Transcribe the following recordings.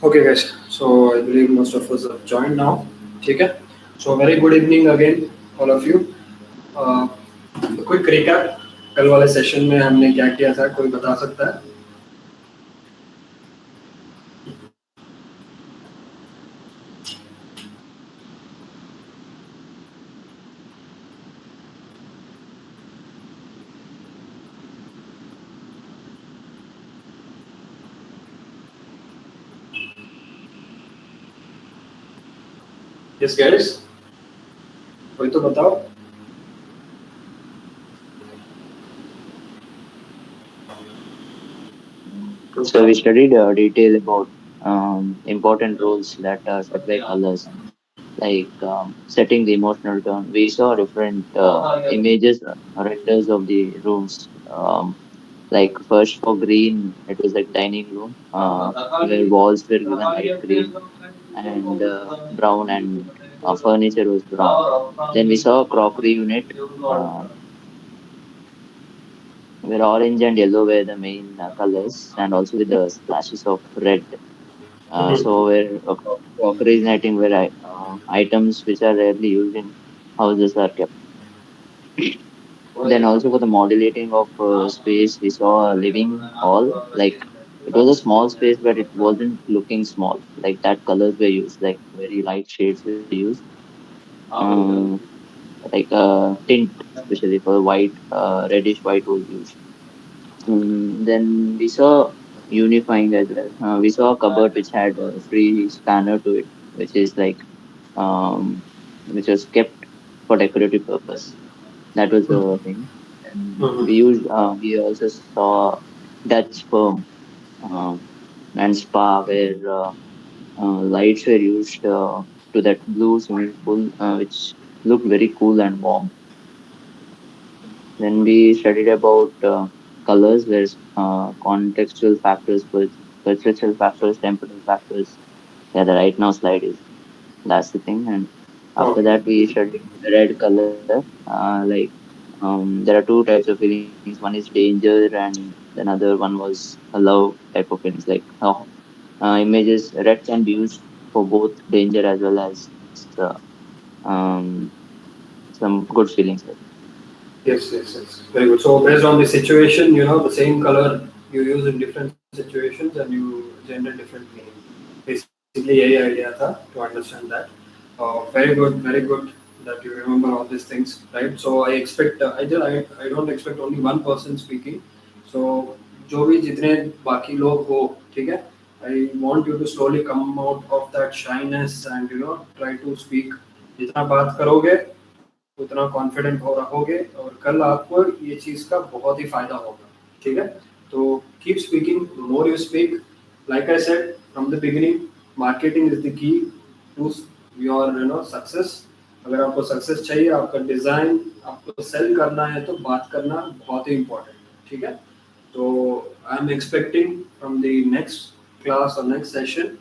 Okay, guys. So I believe most of us have joined now. ठीक है. So very good evening again, all of you. Uh, quick recap. कल वाले session में हमने क्या किया था? कोई बता सकता है? Yes, guys. कोई तो बताओ. So we studied detail about important roles that are set by colors, like setting the emotional tone. We saw different images, renders of the rooms. Like first for green, it was like dining room, where walls were given light green and brown, and furniture was brown. Then we saw crockery unit, uh, where orange and yellow were the main colors, and also with the splashes of red. So where crockery lighting where items which are rarely used in houses are kept. Then also for the modulating of space, we saw a living hall. Like it was a small space, but it wasn't looking small. Like that colors were used, like very light shades were used. Um, like tint, especially for white, reddish white was used. Then we saw unifying as well. We saw a cupboard which had a free spanner to it, which is like which was kept for decorative purpose. That was the thing. And we also saw Dutch firm and spa where lights were used to that blue swimming pool, which looked very cool and warm. Then we studied about colors, where contextual factors, perceptual factors, temporal factors. Yeah, the right now slide is that's the thing. And after Okay. that, we studied the red color. There are two types of feelings. One is danger, and another one was a love type of feelings. Like how images red can be used for both danger as well as um, some good feelings. Yes, yes, yes. Very good. So based on the situation, the same color you use in different situations and you generate different meaning. Basically, यही idea था to understand that. Very good that you remember all these things, right? So I expect, I don't expect only one person speaking. So जो भी जितने बाकी लोग हो, ठीक है? I want you to slowly come out of that shyness and try to speak. जितना बात करोगे उतना कॉन्फिडेंट हो रहोगे और कल आपको ये चीज़ का बहुत ही फायदा होगा. ठीक है. तो keep speaking. More you speak, like I said from the beginning, marketing is the key to your success. अगर आपको सक्सेस चाहिए, आपका डिजाइन आपको सेल करना है, तो बात करना बहुत ही इंपॉर्टेंट. ठीक है. तो I am expecting from the next class और next session,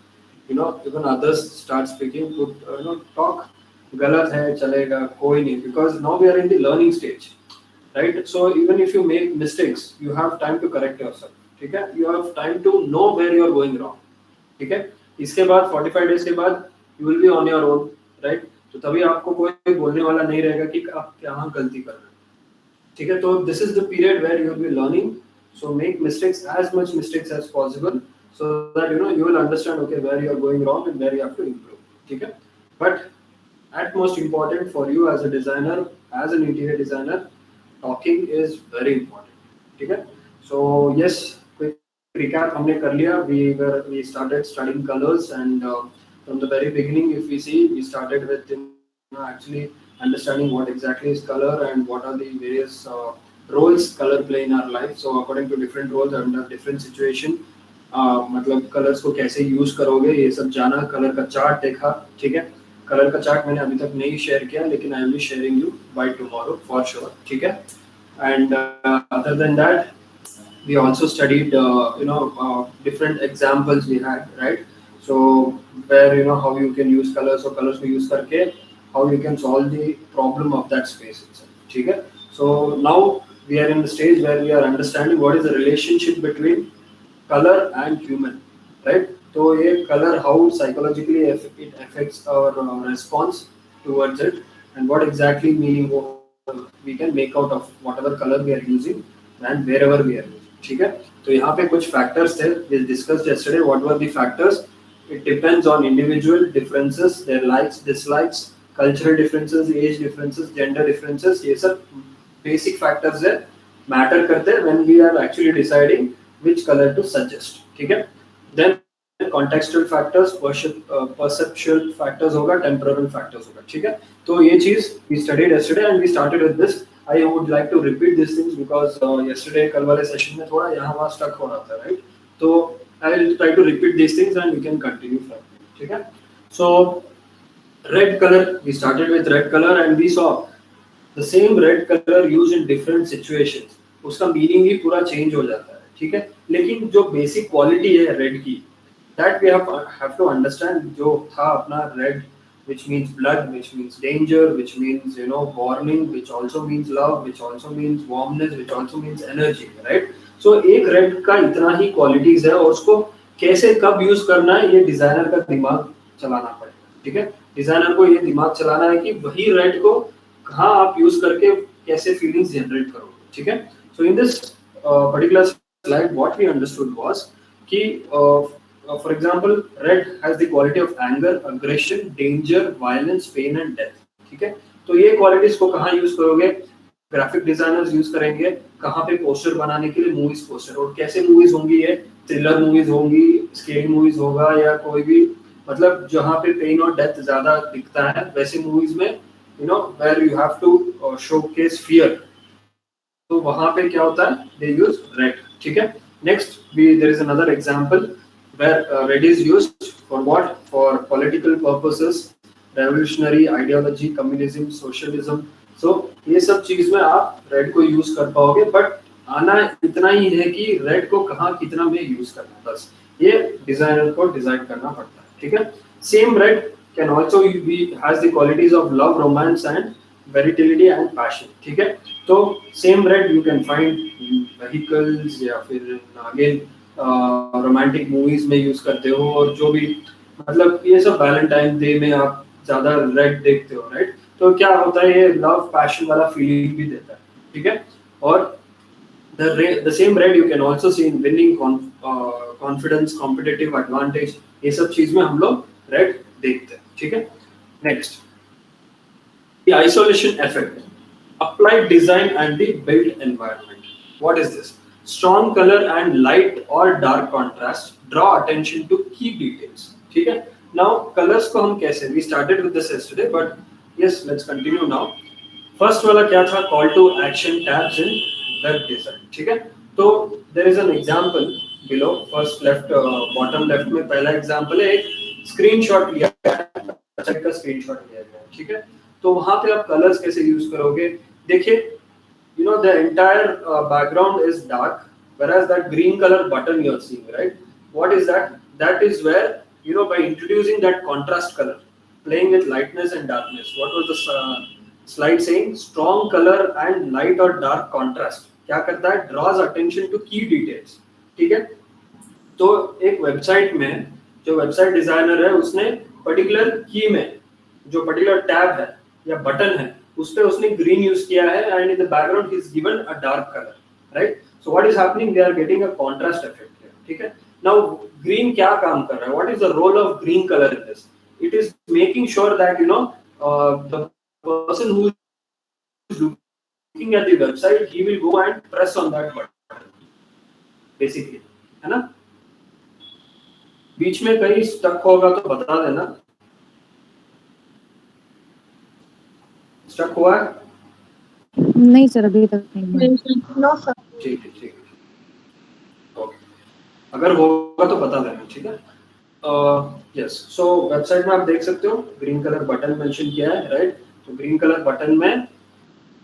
even others start speaking, talk. गलत है चलेगा, कोई नहीं, because now we are in the learning stage, right? So even if you make mistakes, you have time to correct yourself. ठीक है. You have time to know where you are going wrong. ठीक है. इसके बाद 45 days के बाद you will be on your own, right? तो तभी आपको कोई बोलने वाला नहीं रहेगा कि आप कहाँ गलती कर रहे हैं. ठीक है. तो this is the period where you will be learning. So make mistakes, as much mistakes as possible, so that you will understand, okay, where you are going wrong and where you have to improve. ठीक है. But at most important for you as a designer, as an interior designer, talking is very important. ठीक है. So yes, quick recap हमने कर लिया. We started studying colors, and from the very beginning, if we see, we started with actually understanding what exactly is color and what are the various roles color play in our life. So according to different roles under different situation, मतलब colours को कैसे use करोगे, ये सब जाना, colour का chart देखा. ठीक है. कलर का चार्ट मैंने अभी तक नहीं शेयर किया, लेकिन I will be sharing you by tomorrow for sure. ठीक है. And other than that, we also studied different examples we had, right? So where how you can use colors, or colors को use करके how you can solve the problem of that space itself. ठीक है. So now we are in the stage where we are understanding what is the relationship between color and human, right? तो ये colour how psychologically it affects our response towards it and what exactly meaning we can make out of whatever color we are using and wherever we are using. ठीक है, तो यहाँ पे कुछ factors थे we discussed yesterday. What were the factors? It depends on individual differences, their likes, dislikes, cultural differences, age differences, gender differences. ये सब basic factors है, matter करते हैं when we are actually deciding which color to suggest. ठीक है, then contextual factors, perceptual factors होगा, temporal factors होगा. ठीक है, तो ये चीज we studied yesterday and we started with this. I would like to repeat these things because yesterday कल वाले सेशन में थोड़ा यहाँ वहाँ stuck हो रहा था, right? तो I will try to repeat these things and we can continue from there. ठीक है, so red color, we started with red color and we saw the same red color used in different situations. उसका meaning ही पूरा change हो जाता है. ठीक है, लेकिन जो basic quality है red की, that we have to understand. जो था अपना red, which means blood, which means danger, which means warning, which also means love, which also means warmness, which also means energy, right? So एक red का इतना ही qualities है और उसको कैसे कब use करना है ये डिजाइनर का दिमाग चलाना पड़ेगा. ठीक है, डिजाइनर को ये दिमाग चलाना है कि वही red को कहाँ आप use करके कैसे feelings generate करोगे. ठीक है, so in this particular slide what we understood was कि for example, red has the quality of anger, aggression, danger, violence, pain and death. ठीक है, तो ये qualities को कहाँ use करोगे? ग्राफिक डिजाइनर्स यूज करेंगे कहाँ पे? पोस्टर बनाने के लिए, मूवीज पोस्टर. और कैसे मूवीज होंगी? ये थ्रिलर मूवीज होंगी, स्केरी मूवीज होगा, या कोई भी मतलब जहाँ पे पेन और डेथ ज्यादा दिखता है वैसे मूवीज में where you have to showcase fear. तो वहाँ पे क्या होता है? They use red. ठीक है, next there is another example where red is used for what? For political purposes, revolutionary ideology, communism, socialism. So ये सब चीज में आप red को use कर पाओगे, but आना इतना ही है कि red को कहाँ कितना में use करना है, बस ये डिजाइनर को डिजाइन करना पड़ता है. ठीक है, same red can also be has the qualities of love, romance and versatility and passion. ठीक है, तो same red you can find in vehicles या फिर again रोमांटिक मूवीज में यूज करते हो, और जो भी मतलब ये सब वैलेंटाइन डे में आप ज्यादा रेड देखते हो, राइट? तो क्या होता है, ये लव पैशन वाला फीलिंग भी देता है. ठीक है, और the same red you can also see in winning, confidence, competitive advantage. ये सब चीज में हम लोग रेड देखते हैं. ठीक है, next the isolation effect, applied design and the built environment. What is this? Strong color and light or dark contrast draw attention to key details. ठीक है, now colors को हम कैसे, we started with this yesterday but yes let's continue now. First वाला क्या था? Call to action tabs in web design. ठीक है, तो there is an example below, first left bottom left में पहला example है, एक screenshot लिया है, का screenshot लिया गया है. ठीक है, तो वहाँ पे आप colors कैसे use करोगे? देखिए the entire background is dark, whereas that green color button you are seeing, right? What is that? That is where by introducing that contrast color, playing with lightness and darkness. What was the slide saying? Strong color and light or dark contrast क्या करता है? Draws attention to key details. ठीक है, तो एक website में जो website designer है उसने पर्टिकुलर की में जो पर्टिकुलर टैब है या बटन है उस पे उसने ग्रीन यूज किया है, and in the background he is given a dark colour, right? So what is happening? They are getting a contrast effect here. ठीक है, नाउ ग्रीन क्या काम कर रहा है? What is the role of green colour in this? It is making sure that the person who is looking at the website he will go and press on that button basically, है ना? बीच में कहीं stuck होगा तो बता देना. Stuck हुआ है? नहीं सर, अभी तक नहीं. No sir. ठीक है, ठीक है, ओके. अगर होगा तो बता देना. ठीक है, यस. सो वेबसाइट में आप देख सकते हो ग्रीन कलर बटन मेंशन किया है, राइट? तो ग्रीन कलर बटन में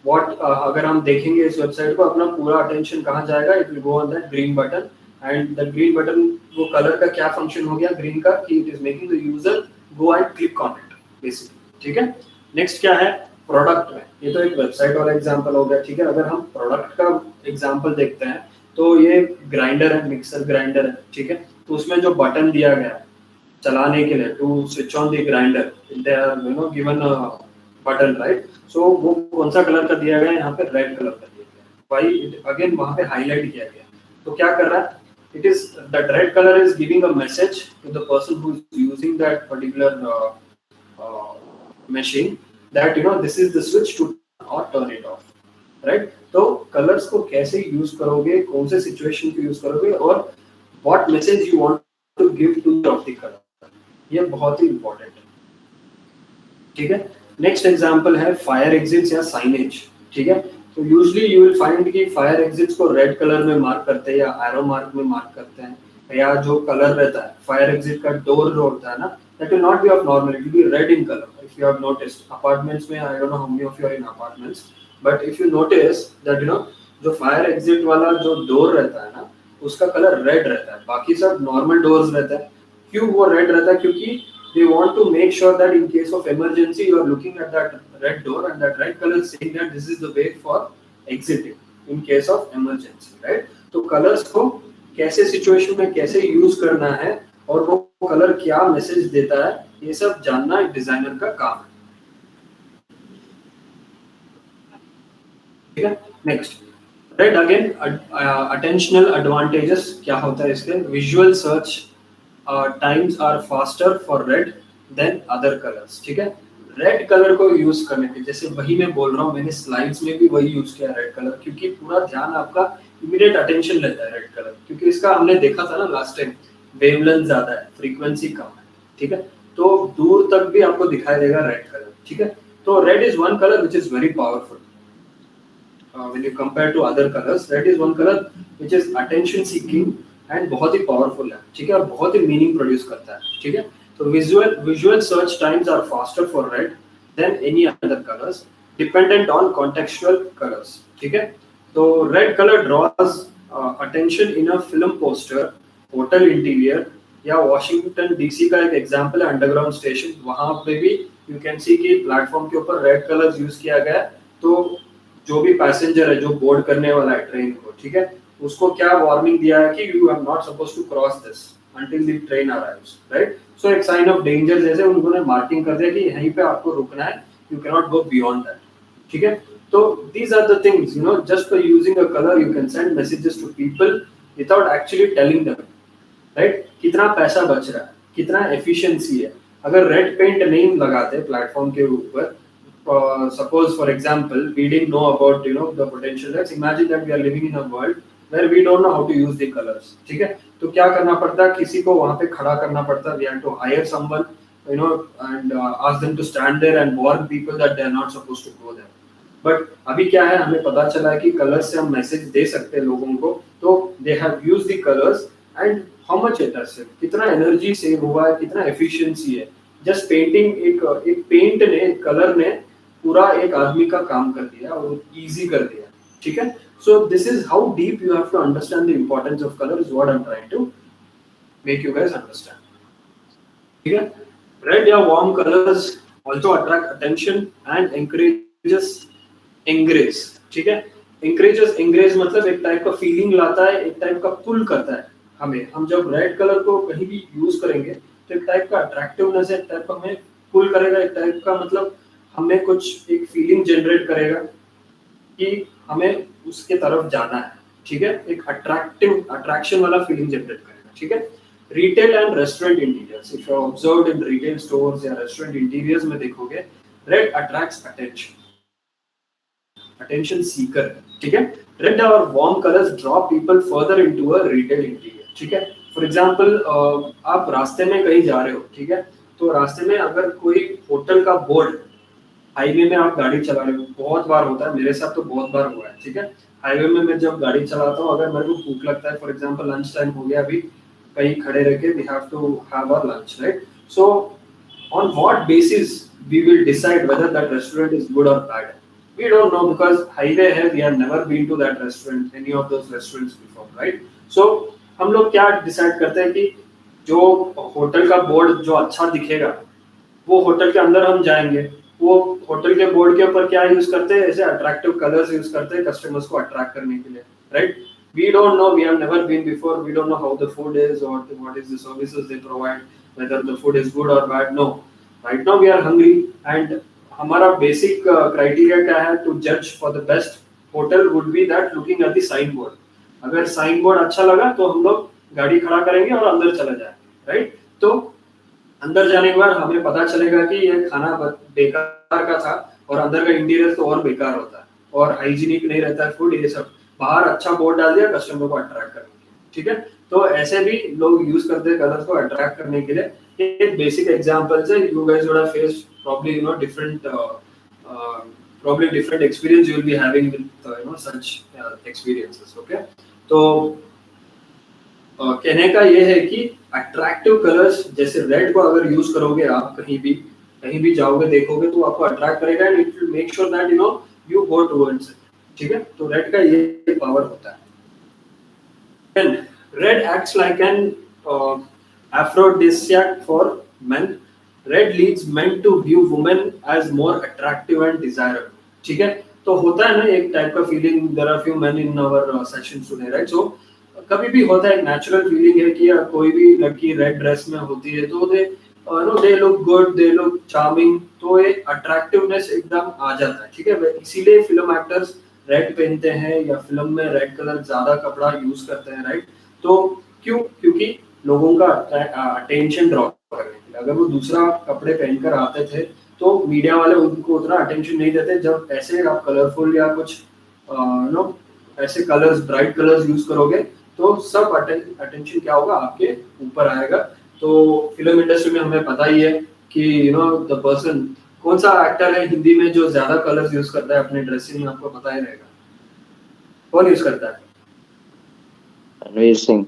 व्हाट अगर हम देखेंगे इस वेबसाइट को, अपना पूरा अटेंशन कहाँ जाएगा? It will go on that green button, and the green button वो कलर का क्या फंक्शन हो गया ग्रीन का कि it is making the user go and click on it basically. ठीक है, नेक्स्ट क्या है? प्रोडक्ट में. ये तो एक वेबसाइट वाला एग्जांपल हो गया. ठीक है, अगर हम प्रोडक्ट का एग्जांपल देखते हैं तो ये ग्राइंडर है, मिक्सर ग्राइंडर है. ठीक है, तो उसमें जो बटन दिया गया है चलाने के लिए, to switch on the grinder, they are you know given a button, right? So वो कौन सा कलर का दिया गया है? यहाँ पे रेड कलर का दिया गया है। वाई? अगेन वहाँ पे हाईलाइट किया गया। तो क्या कर रहा है? It is that red color is giving a message to the person who is using that particular machine that you know this is the switch to or turn it off, right? तो colours को कैसे use करोगे, कौन से situation पे use करोगे, और what message you want to give to of the colour, ये बहुत ही इंपॉर्टेंट है, ठीक है? नेक्स्ट एग्जांपल है फायर एग्जिट्स या साइनेज, ठीक है? तो यूजुअली यू विल फाइंड कि फायर एग्जिट्स को रेड कलर में मार्क करते हैं या एरो मार्क में मार्क करते हैं, या जो कलर रहता है फायर एग्जिट का डोर जो होता है ना, that will not be of normal, it will be red in color. If you have noticed apartments में, I don't know how many of you are in apartments, but if you notice that you know जो fire exit वाला जो door रहता है ना, उसका colour red रहता है, बाकी सब नॉर्मल डोर्स रहता है। क्यों वो रेड रहता है? क्योंकि they want to make sure that in case of emergency you are looking at that red door and that red color saying that this is the way for exiting in case of emergency, right? तो colours को कैसे situation में कैसे use करना है और वो colour क्या मैसेज देता है, ये सब जानना एक डिजाइनर का काम है, ठीक है? Next, red again attentional advantages क्या होता है इसके? Visual search times are faster for red than other colours, ठीक है? रेड कलर को यूज करने के, जैसे वही मैं बोल रहा हूँ, मैंने स्लाइड्स में भी वही यूज किया रेड कलर, क्योंकि पूरा ध्यान आपका इमीडिएट अटेंशन लेता है रेड कलर, क्योंकि इसका हमने देखा था ना लास्ट टाइम, वेवलेंथ ज्यादा है, फ्रीक्वेंसी कम है, ठीक है? तो दूर तक भी आपको दिखाई देगा रेड कलर, ठीक है? तो red is one colour which is very powerful when you compare to other colors. Red is one color which is attention seeking and बहुत ही पावरफुल है, ठीक है? और बहुत ही मीनिंग प्रोड्यूस करता है, ठीक है? तो visual search times are faster for red than any other colours dependent on contextual colours, ठीक है? तो red colour draws attention in a film poster, hotel interior, या वॉशिंगटन डीसी का एक एग्जांपल है अंडरग्राउंड स्टेशन, वहां पे भी यू कैन सी कि प्लेटफॉर्म के ऊपर रेड कलर्स यूज किया गया है। तो जो भी पैसेंजर है जो बोर्ड करने वाला है ट्रेन को, ठीक है, उसको क्या वार्निंग दिया है कि you are not supposed to cross this until the train arrives, right? So एक साइन ऑफ डेंजर जैसे उन्होंने मार्किंग कर दिया कि यहीं पे आपको रुकना है, you cannot go beyond that, ठीक है? तो these are the things, you know, just by using a color you can send messages to people without actually telling them, right? कितना पैसा बच रहा है, कितना एफिशिएंसी है। अगर रेड पेंट नहीं लगाते प्लेटफॉर्म के ऊपर, suppose for example we didn't know about you know the potential, let's imagine that we are living in a world where we don't know how to use the colors, ठीक है? तो क्या करना पड़ता है? किसी को वहां पे खड़ा करना पड़ता है, we have to hire someone, you know, and ask them to stand there and warn people that they are not supposed to go there. But अभी क्या है, हमें पता चला है कि कलर्स से हम मैसेज दे सकते हैं लोगों को, तो they have used the colours and how much it has, कितना एनर्जी सेव हुआ है, कितना एफिशिएंसी है। जस्ट पेंटिंग, एक पेंट ने, एक कलर ने पूरा एक आदमी का काम कर दिया और इजी कर दिया, ठीक है? So this is how deep you have to understand the importance of colour, is what I am trying to make you guys understand, ठीक है? रेड या warm colours also attract attention and encourages anger, ठीक है? एंग्रेज मतलब एक type का feeling लाता है, एक टाइप का पुल करता है हमें। हम जब रेड कलर को कहीं भी यूज करेंगे तो एक टाइप का अट्रैक्टिवनेस है, एक टाइप का हमें पुल करेगा, एक टाइप का मतलब हमें कुछ एक फीलिंग जनरेट करेगा कि हमें उसके तरफ जाना है, ठीक है? एक अट्रैक्शन वाला फीलिंग जनरेट करेगा, ठीक है? Retail and restaurant interiors, if you observed in retail stores या रेस्टोरेंट इंटीरियर्स में देखोगे, रेड अट्रैक्ट्स अटेंशन सीकर, ठीक है? रेड और warm colours draw people further into a retail interior, ठीक है? फॉर एग्जांपल आप रास्ते में कहीं जा रहे हो, ठीक है? तो रास्ते में अगर कोई होटल का बोर्ड, हाईवे में आप गाड़ी चला रहे हो, बहुत बार होता है, मेरे साथ तो बहुत बार हुआ है, ठीक है? हाईवे में मैं जब गाड़ी चलाता हूँ, अगर मेरे को भूख लगता है, फॉर एग्जांपल लंच टाइम हो गया, अभी कहीं खड़े रह के we have to have our lunch, right? So on what basis we will decide whether that restaurant is good और bad? We don't know because highway है, we have never been to that restaurant, any of those restaurants before, right? So हम लोग क्या decide करते हैं कि जो hotel का बोर्ड जो अच्छा दिखेगा, वो होटल के अंदर हम जाएंगे, वो होटल के बोर्ड के ऊपर क्या यूज करते हैं, ऐसे अट्रैक्टिव कलर्स यूज करते हैं कस्टमर्स को अट्रैक्ट करने के लिए, right? We don't know, we have never been before, we don't know how the food is or what is the services they provide, whether the food is good or bad. No, right now we are hungry and हमारा basic criteria क्या है to जज for the best hotel would be that looking at the sign board. अगर sign board अच्छा लगा तो हम लोग गाड़ी खड़ा करेंगे और अंदर चला जाएंगे, राइट? तो अंदर जाने के बाद हमें पता चलेगा कि ये खाना बेकार का था और अंदर का इंटीरियर तो और बेकार होता है और हाइजीनिक नहीं रहता है फूड. ये सब बाहर अच्छा बोर्ड डाल दिया कस्टमर को अट्रैक्ट करने के लिए, ठीक है? तो ऐसे भी लोग यूज करते हैं कलर्स को अट्रैक्ट करने के लिए. ये बेसिक एग्जांपल्स है. You guys would have faced probably different experience you will be having with such experiences. Okay, तो कहने का ये है कि अट्रैक्टिव कलर्स जैसे रेड को अगर यूज करोगे आप कहीं भी जाओगे देखोगे तो आपको अट्रैक्ट करेगा and it will make sure that you go towards it. ठीक है, तो रेड का ये पावर होता है. And red acts like an aphrodisiac for men. Red leads men to view women as more attractive and desirable. ठीक है, तो होता है ना एक टाइप का feeling. There are few men in our session today, right? So कभी भी होता है एक नेचुरल फीलिंग है कि यार कोई भी लड़की रेड ड्रेस में होती है तो they look good, they look charming, तो ये अट्रैक्टिवनेस एकदम आ जाता है. ठीक है, इसीलिए फिल्म एक्टर्स रेड पहनते हैं या फिल्म में रेड कलर ज्यादा कपड़ा यूज करते हैं, राइट? तो क्योंकि लोगों का अटेंशन ड्रॉ करने के लिए. अगर वो दूसरा कपड़े पहनकर आते थे तो मीडिया वाले उनको उतना अटेंशन नहीं देते. जब ऐसे आप कलरफुल या कुछ ऐसे कलर्स, ब्राइट कलर्स यूज करोगे तो सब अटेंशन क्या होगा आपके ऊपर आएगा. तो फिल्म इंडस्ट्री में हमें पता ही है कि द पर्सन कौन सा एक्टर है हिंदी में जो ज्यादा कलर्स यूज करता है अपने ड्रेसिंग में, आपको पता ही रहेगा. कौन यूज करता है? रणवीर सिंह.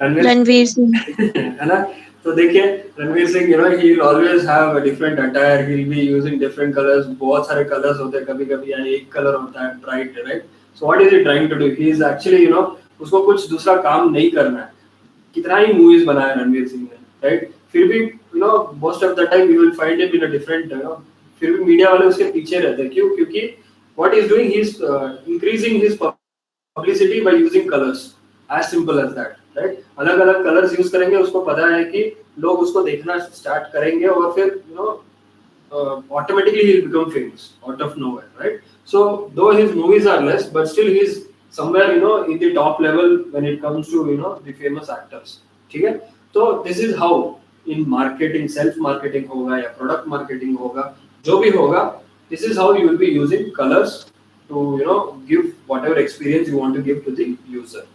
रणवीर सिंह है ना? तो देखिए Ranveer Singh he will always have a different attire, he will be using different colors. बहुत सारे कलर्स होते हैं, कभी-कभी एक कलर होता है bright, right? So what is he trying to do? He is actually उसको कुछ दूसरा काम नहीं करना है. कितना ही मूवीज बनाया रणवीर सिंह ने, राइट? फिर भी most of the time you will find him in a different फिर भी मीडिया वाले उसके पीछे रहते हैं. क्यों? क्योंकि what is doing, he is increasing his publicity by using colours. As simple as that, right? अलग अलग कलर्स यूज करेंगे, उसको पता है कि लोग उसको देखना स्टार्ट करेंगे और फिर automatically he'll become famous out of nowhere, right? So though his movies are less, but still he's somewhere in the top level when it comes to the famous actors. ठीक है, तो this is how in marketing, self marketing होगा या product marketing होगा, जो भी होगा, this is how you will be using colors to give whatever experience you want to give to the user.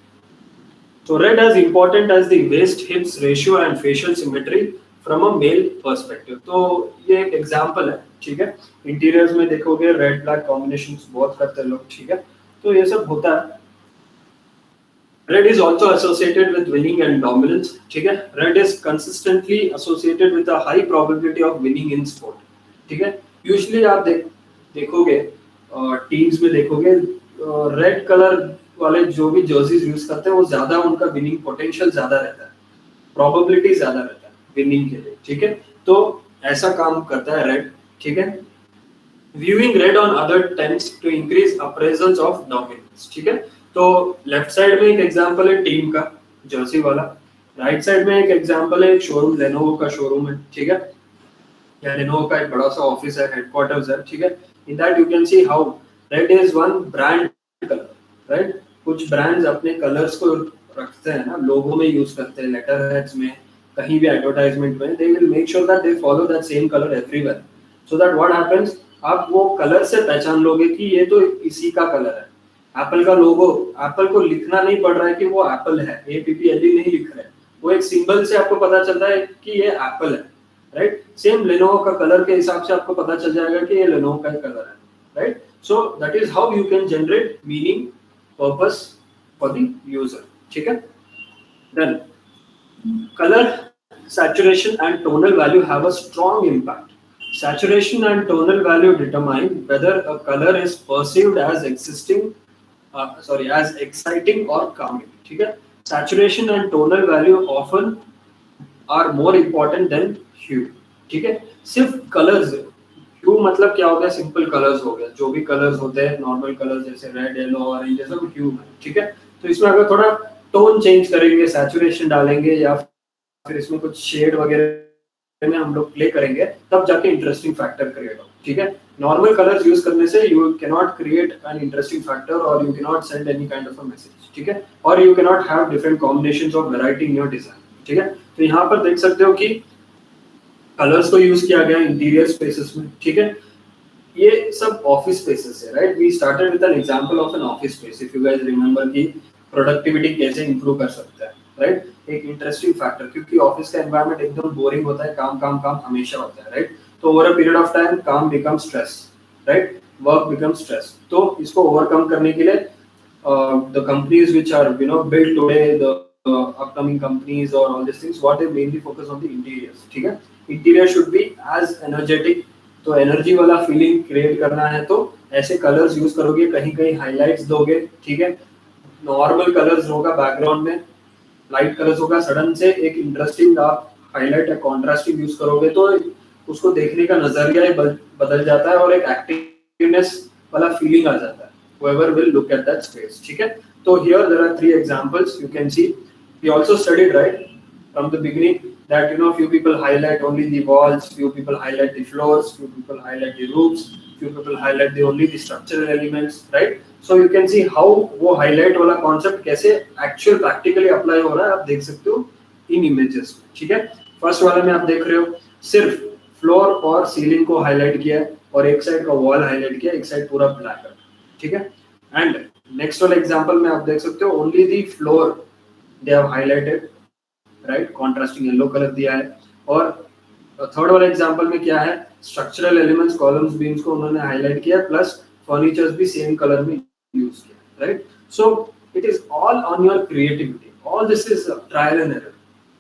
So red as important as the waist hips ratio and facial symmetry from a male perspective. तो ये एक example है. ठीक है, interiors में देखोगे red black combinations बहुत करते हैं लोग. ठीक है, तो ये सब होता है. Red is also associated with winning and dominance. ठीक है, red is consistently associated with a high probability of winning in sport. ठीक है, यूजुअली आप देखोगे टीम्स में देखोगे रेड कलर वाले जो भी जर्सीज यूज करते हैं वो ज्यादा उनका विनिंग पोटेंशियल ज्यादा रहता है, प्रोबेबिलिटी ज्यादा रहता है विनिंग के लिए. ठीक है, तो ऐसा काम करता है रेड. ठीक है, viewing red on other tends to increase appraisals of dominance. ठीक है, तो लेफ्ट साइड में एक एग्जांपल है टीम का जर्सी वाला, राइट साइड में एक एग्जांपल है एक शोरूम, लेनोवो का शोरूम है. ठीक है, या लेनोवो का एक बड़ा सा ऑफिस है, हेडक्वार्टर्स है. ठीक है, इन that you can see how red is one brand colour, right? कुछ ब्रांड्स अपने कलर्स को रखते हैं ना, लोगो में यूज करते हैं, लेटर हेड्स में, कहीं भी एडवर्टाइजमेंट में, they will make sure that they follow that same colour everywhere, so that what happens, आप वो कलर से पहचान लोगे कि ये तो इसी का कलर है. एप्पल का लोगो, एप्पल को लिखना नहीं पड़ रहा है कि वो एप्पल है, APPLE नहीं लिख रहा है, वो एक सिंबल से आपको पता चलता है कि ये एप्पल है, राइट? सेम लेनोवो का कलर के हिसाब से आपको पता चल जाएगा कि ये लेनोवो का कलर है, right? So that is how you can generate meaning, purpose for the user. ठीक है, then color, saturation and tonal value have a strong impact. Saturation and tonal value determine whether a color is perceived as as exciting or calming. ठीक है, saturation and tonal value often are more important than hue. ठीक है, सिर्फ colours, ह्यू मतलब क्या होता है? Simple colours हो गया, जो भी कलर्स होते हैं नॉर्मल कलर्स जैसे रेड, येलो, ऑरेंज, ये सब ह्यू है. ठीक है, तो इसमें अगर थोड़ा टोन चेंज करेंगे, सैचुरेशन डालेंगे या फिर इसमें कुछ शेड वगैरह में हम लोग प्ले करेंगे, तब जाके इंटरेस्टिंग फैक्टर क्रिएट हो। ठीक है, नॉर्मल कलर्स यूज करने से you can not create an interesting factor और you can not send any kind of a message. ठीक है, और you can not have different combinations of variety in your design. ठीक है, तो यहाँ पर देख सकते हो कि कलर्स को यूज किया गया इंटीरियर स्पेसेस में। ठीक है, ये सब ऑफिस स्पेसेस है, right. We started with an example of an office space, if you guys remember कि प्रोडक्टिविटी कैसे इंप्रूव कर सकता है, राइट। एक इंटरेस्टिंग फैक्टर, क्योंकि ऑफिस का एनवायरनमेंट एकदम बोरिंग होता है, काम काम काम हमेशा होता है, राइट। तो over a period of time काम become stress, right, work become stress. तो इसको ओवरकम करने के लिए the companies which are built today, the upcoming companies or all these things, what they mainly focus on the interiors। ठीक है, interior should be as energetic, तो energy वाला feeling create करना है तो ऐसे कलर्स यूज करोगे, कहीं कहीं हाइलाइट्स दोगे। ठीक है, नॉर्मल कलर्स होगा बैकग्राउंड में, लाइट कलर्स होगा, सडन से एक इंटरेस्टिंग आप हाईलाइट या कॉन्ट्रास्टिंग यूज करोगे तो उसको देखने का नजरिया ही बदल जाता है और एक एक्टिवनेस वाला फीलिंग आ जाता है, whoever will look at that space। ठीक है, तो here there are 3 examples you can see। We also studied, right, from the beginning that few people highlight only the walls, few people highlight the floors, few people highlight the roofs, few people highlight only the structural elements, right। So you can see how वो highlight वाला concept कैसे actual practically apply हो रहा है, आप देख सकते हो इन images में। ठीक है, फर्स्ट वाले में आप देख रहे हो सिर्फ फ्लोर और सीलिंग को हाईलाइट किया है और एक साइड का वॉल हाईलाइट किया, एक साइड पूरा ब्लैक है। ठीक है, एंड नेक्स्ट वाले एग्जांपल में आप देख सकते हो only the floor they have highlighted, right, contrasting yellow colour दिया है। और थर्ड वाले एग्जांपल में क्या है, स्ट्रक्चरल एलिमेंट्स, कॉलम्स, बीम्स को उन्होंने हाईलाइट किया, प्लस फर्नीचर्स भी सेम कलर में यूज किया, right. So it is all on your creativity, all this is trial and error.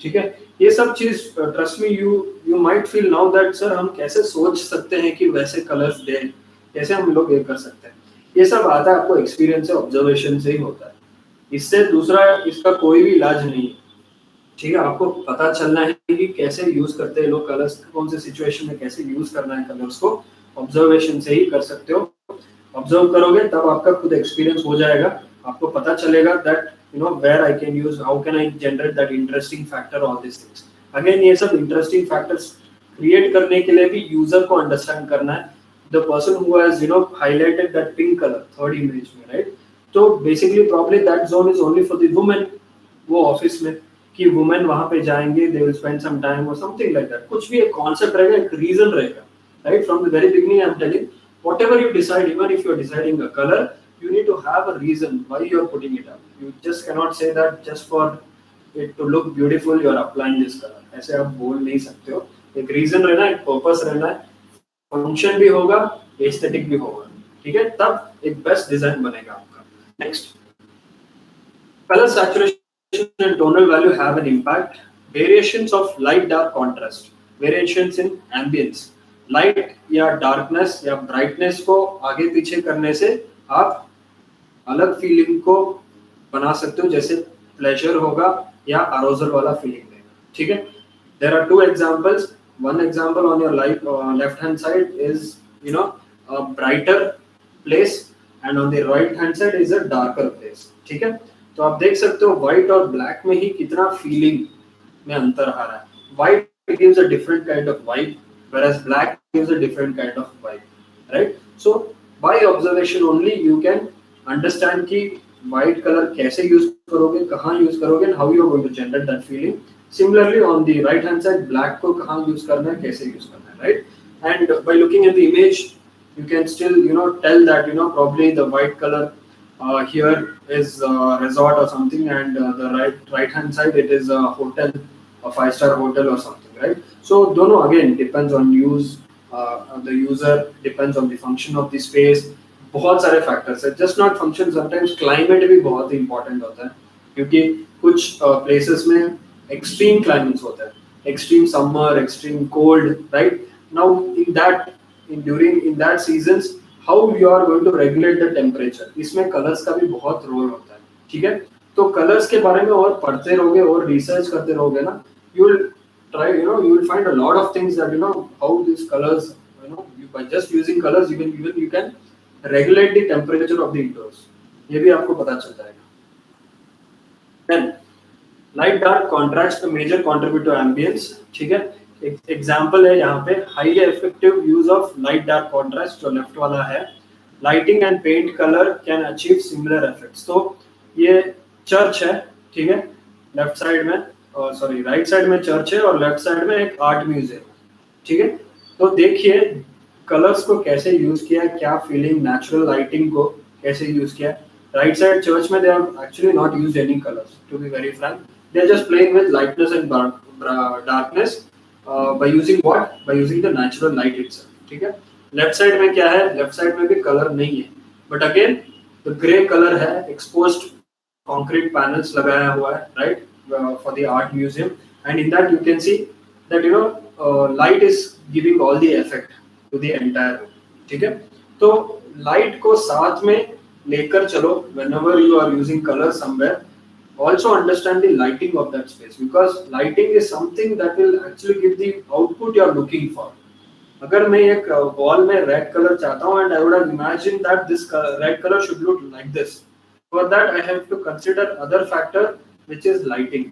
ठीक है, ये सब चीज trust me, you might feel now that sir हम कैसे सोच सकते हैं कि वैसे कलर्स दें, कैसे हम लोग ये कर सकते हैं। ये सब आता है आपको एक्सपीरियंस से, ऑब्जर्वेशन से ही होता है, इससे दूसरा इसका कोई भी इलाज नहीं है। ठीक है, आपको पता चलना है कि कैसे यूज करते हैं लोग कलर्स, कौन से सिचुएशन में कैसे यूज करना है कलर्स को, ऑब्जर्वेशन से ही कर सकते हो। ऑब्जर्व करोगे तब आपका खुद एक्सपीरियंस हो जाएगा, आपको पता चलेगा that where I can use, how can I generate that interesting factor, all these things। Again ये सब इंटरेस्टिंग फैक्टर्स क्रिएट करने के लिए भी यूजर को अंडरस्टैंड करना है। The person who has highlighted that pink color third image में, right, तो basically probably that zone is only for the women, वो ऑफिस में कि women वहां पे जाएंगे, they will spend some time or something like that, कुछ भी एक concept रहेगा, एक reason रहेगा, right। From the very beginning I am telling, whatever you decide, even if you are deciding a color, you need to have a reason why you are putting it up। You just cannot say that just for it to look beautiful you are applying this color, ऐसे आप बोल नहीं सकते हो। एक reason रहना, एक purpose रहना है, फंक्शन भी होगा, एस्थेटिक भी होगा। ठीक है, तब एक बेस्ट डिजाइन बनेगा आपका। Next, colour saturation and tonal value have an impact. Variations of light dark contrast, variations in ambience, light या डार्कनेस या ब्राइटनेस को आगे पीछे करने से आप अलग फीलिंग को बना सकते हो, जैसे प्लेजर होगा या अरोजल वाला फीलिंग देगा। ठीक है, there are 2 examples. One example on your left hand side is a brighter place and on the right hand side is a darker place। ठीक है, तो आप देख सकते हो व्हाइट और ब्लैक में ही कितना फीलिंग में अंतर आ रहा है। White gives a different kind of vibe whereas black gives a different kind of vibe, right। So by observation only you can understand कि व्हाइट कलर कैसे यूज करोगे, कहाँ यूज करोगे and how you are going to generate that feeling। Similarly on the right hand side, black को कहाँ use करना है, कैसे यूज करना है, right। And by looking at the image you can still tell that probably the white color here is a resort or something, and the right hand side it is a hotel, a 5-star hotel or something, right। So दोनों again depends on use, the user, depends on the function of the space, बहुत सारे factors है, just not function, sometimes climate भी बहुत important होता है, क्योंकि कुछ प्लेसेस में extreme climates होता है, extreme summer, extreme cold, right। Now in that seasons how you are going to regulate the temperature, इसमें कलर्स का भी बहुत रोल होता है। ठीक है, तो कलर्स के बारे में और पढ़ते रहोगे और रिसर्च करते रहोगे ना, you will try, you will find a lot of things that how these colors, by just using colors even you can regulate the temperature of the indoors, ये भी आपको पता चल जाएगा। Then light dark contrast major contribute to ambience, ठीक है। Example है यहाँ पे highly effective use of light dark contrast, जो लेफ्ट वाला है। Lighting and paint colour can achieve similar effects. तो ये चर्च है, ठीक है, लेफ्ट साइड में, सॉरी राइट साइड में चर्च है और लेफ्ट साइड में एक आर्ट म्यूजियम, ठीक है। तो देखिए कलर्स को कैसे यूज किया, क्या फीलिंग, नेचुरल लाइटिंग को कैसे यूज किया। राइट साइड चर्च में they have actually not used any colours, to be very frank, they are just playing with lightness and darkness by using what, by using the natural light itself, ठीक है। Left side में क्या है, left side में भी colour नहीं है, but again the grey colour है, एक्सपोज्ड कंक्रीट पैनल्स लगाया हुआ है, right, for the art museum, and in that you can see that you know light is giving all the effect to the entire room, ठीक है। तो light को साथ में लेकर चलो whenever you are using color somewhere. Also understand the lighting of that space, because lighting is something that will actually give the output you are looking for. अगर मैं एक wall में red color चाहता हूँ and I would have imagined that this red color should look like this. For that I have to consider other factor, which is lighting.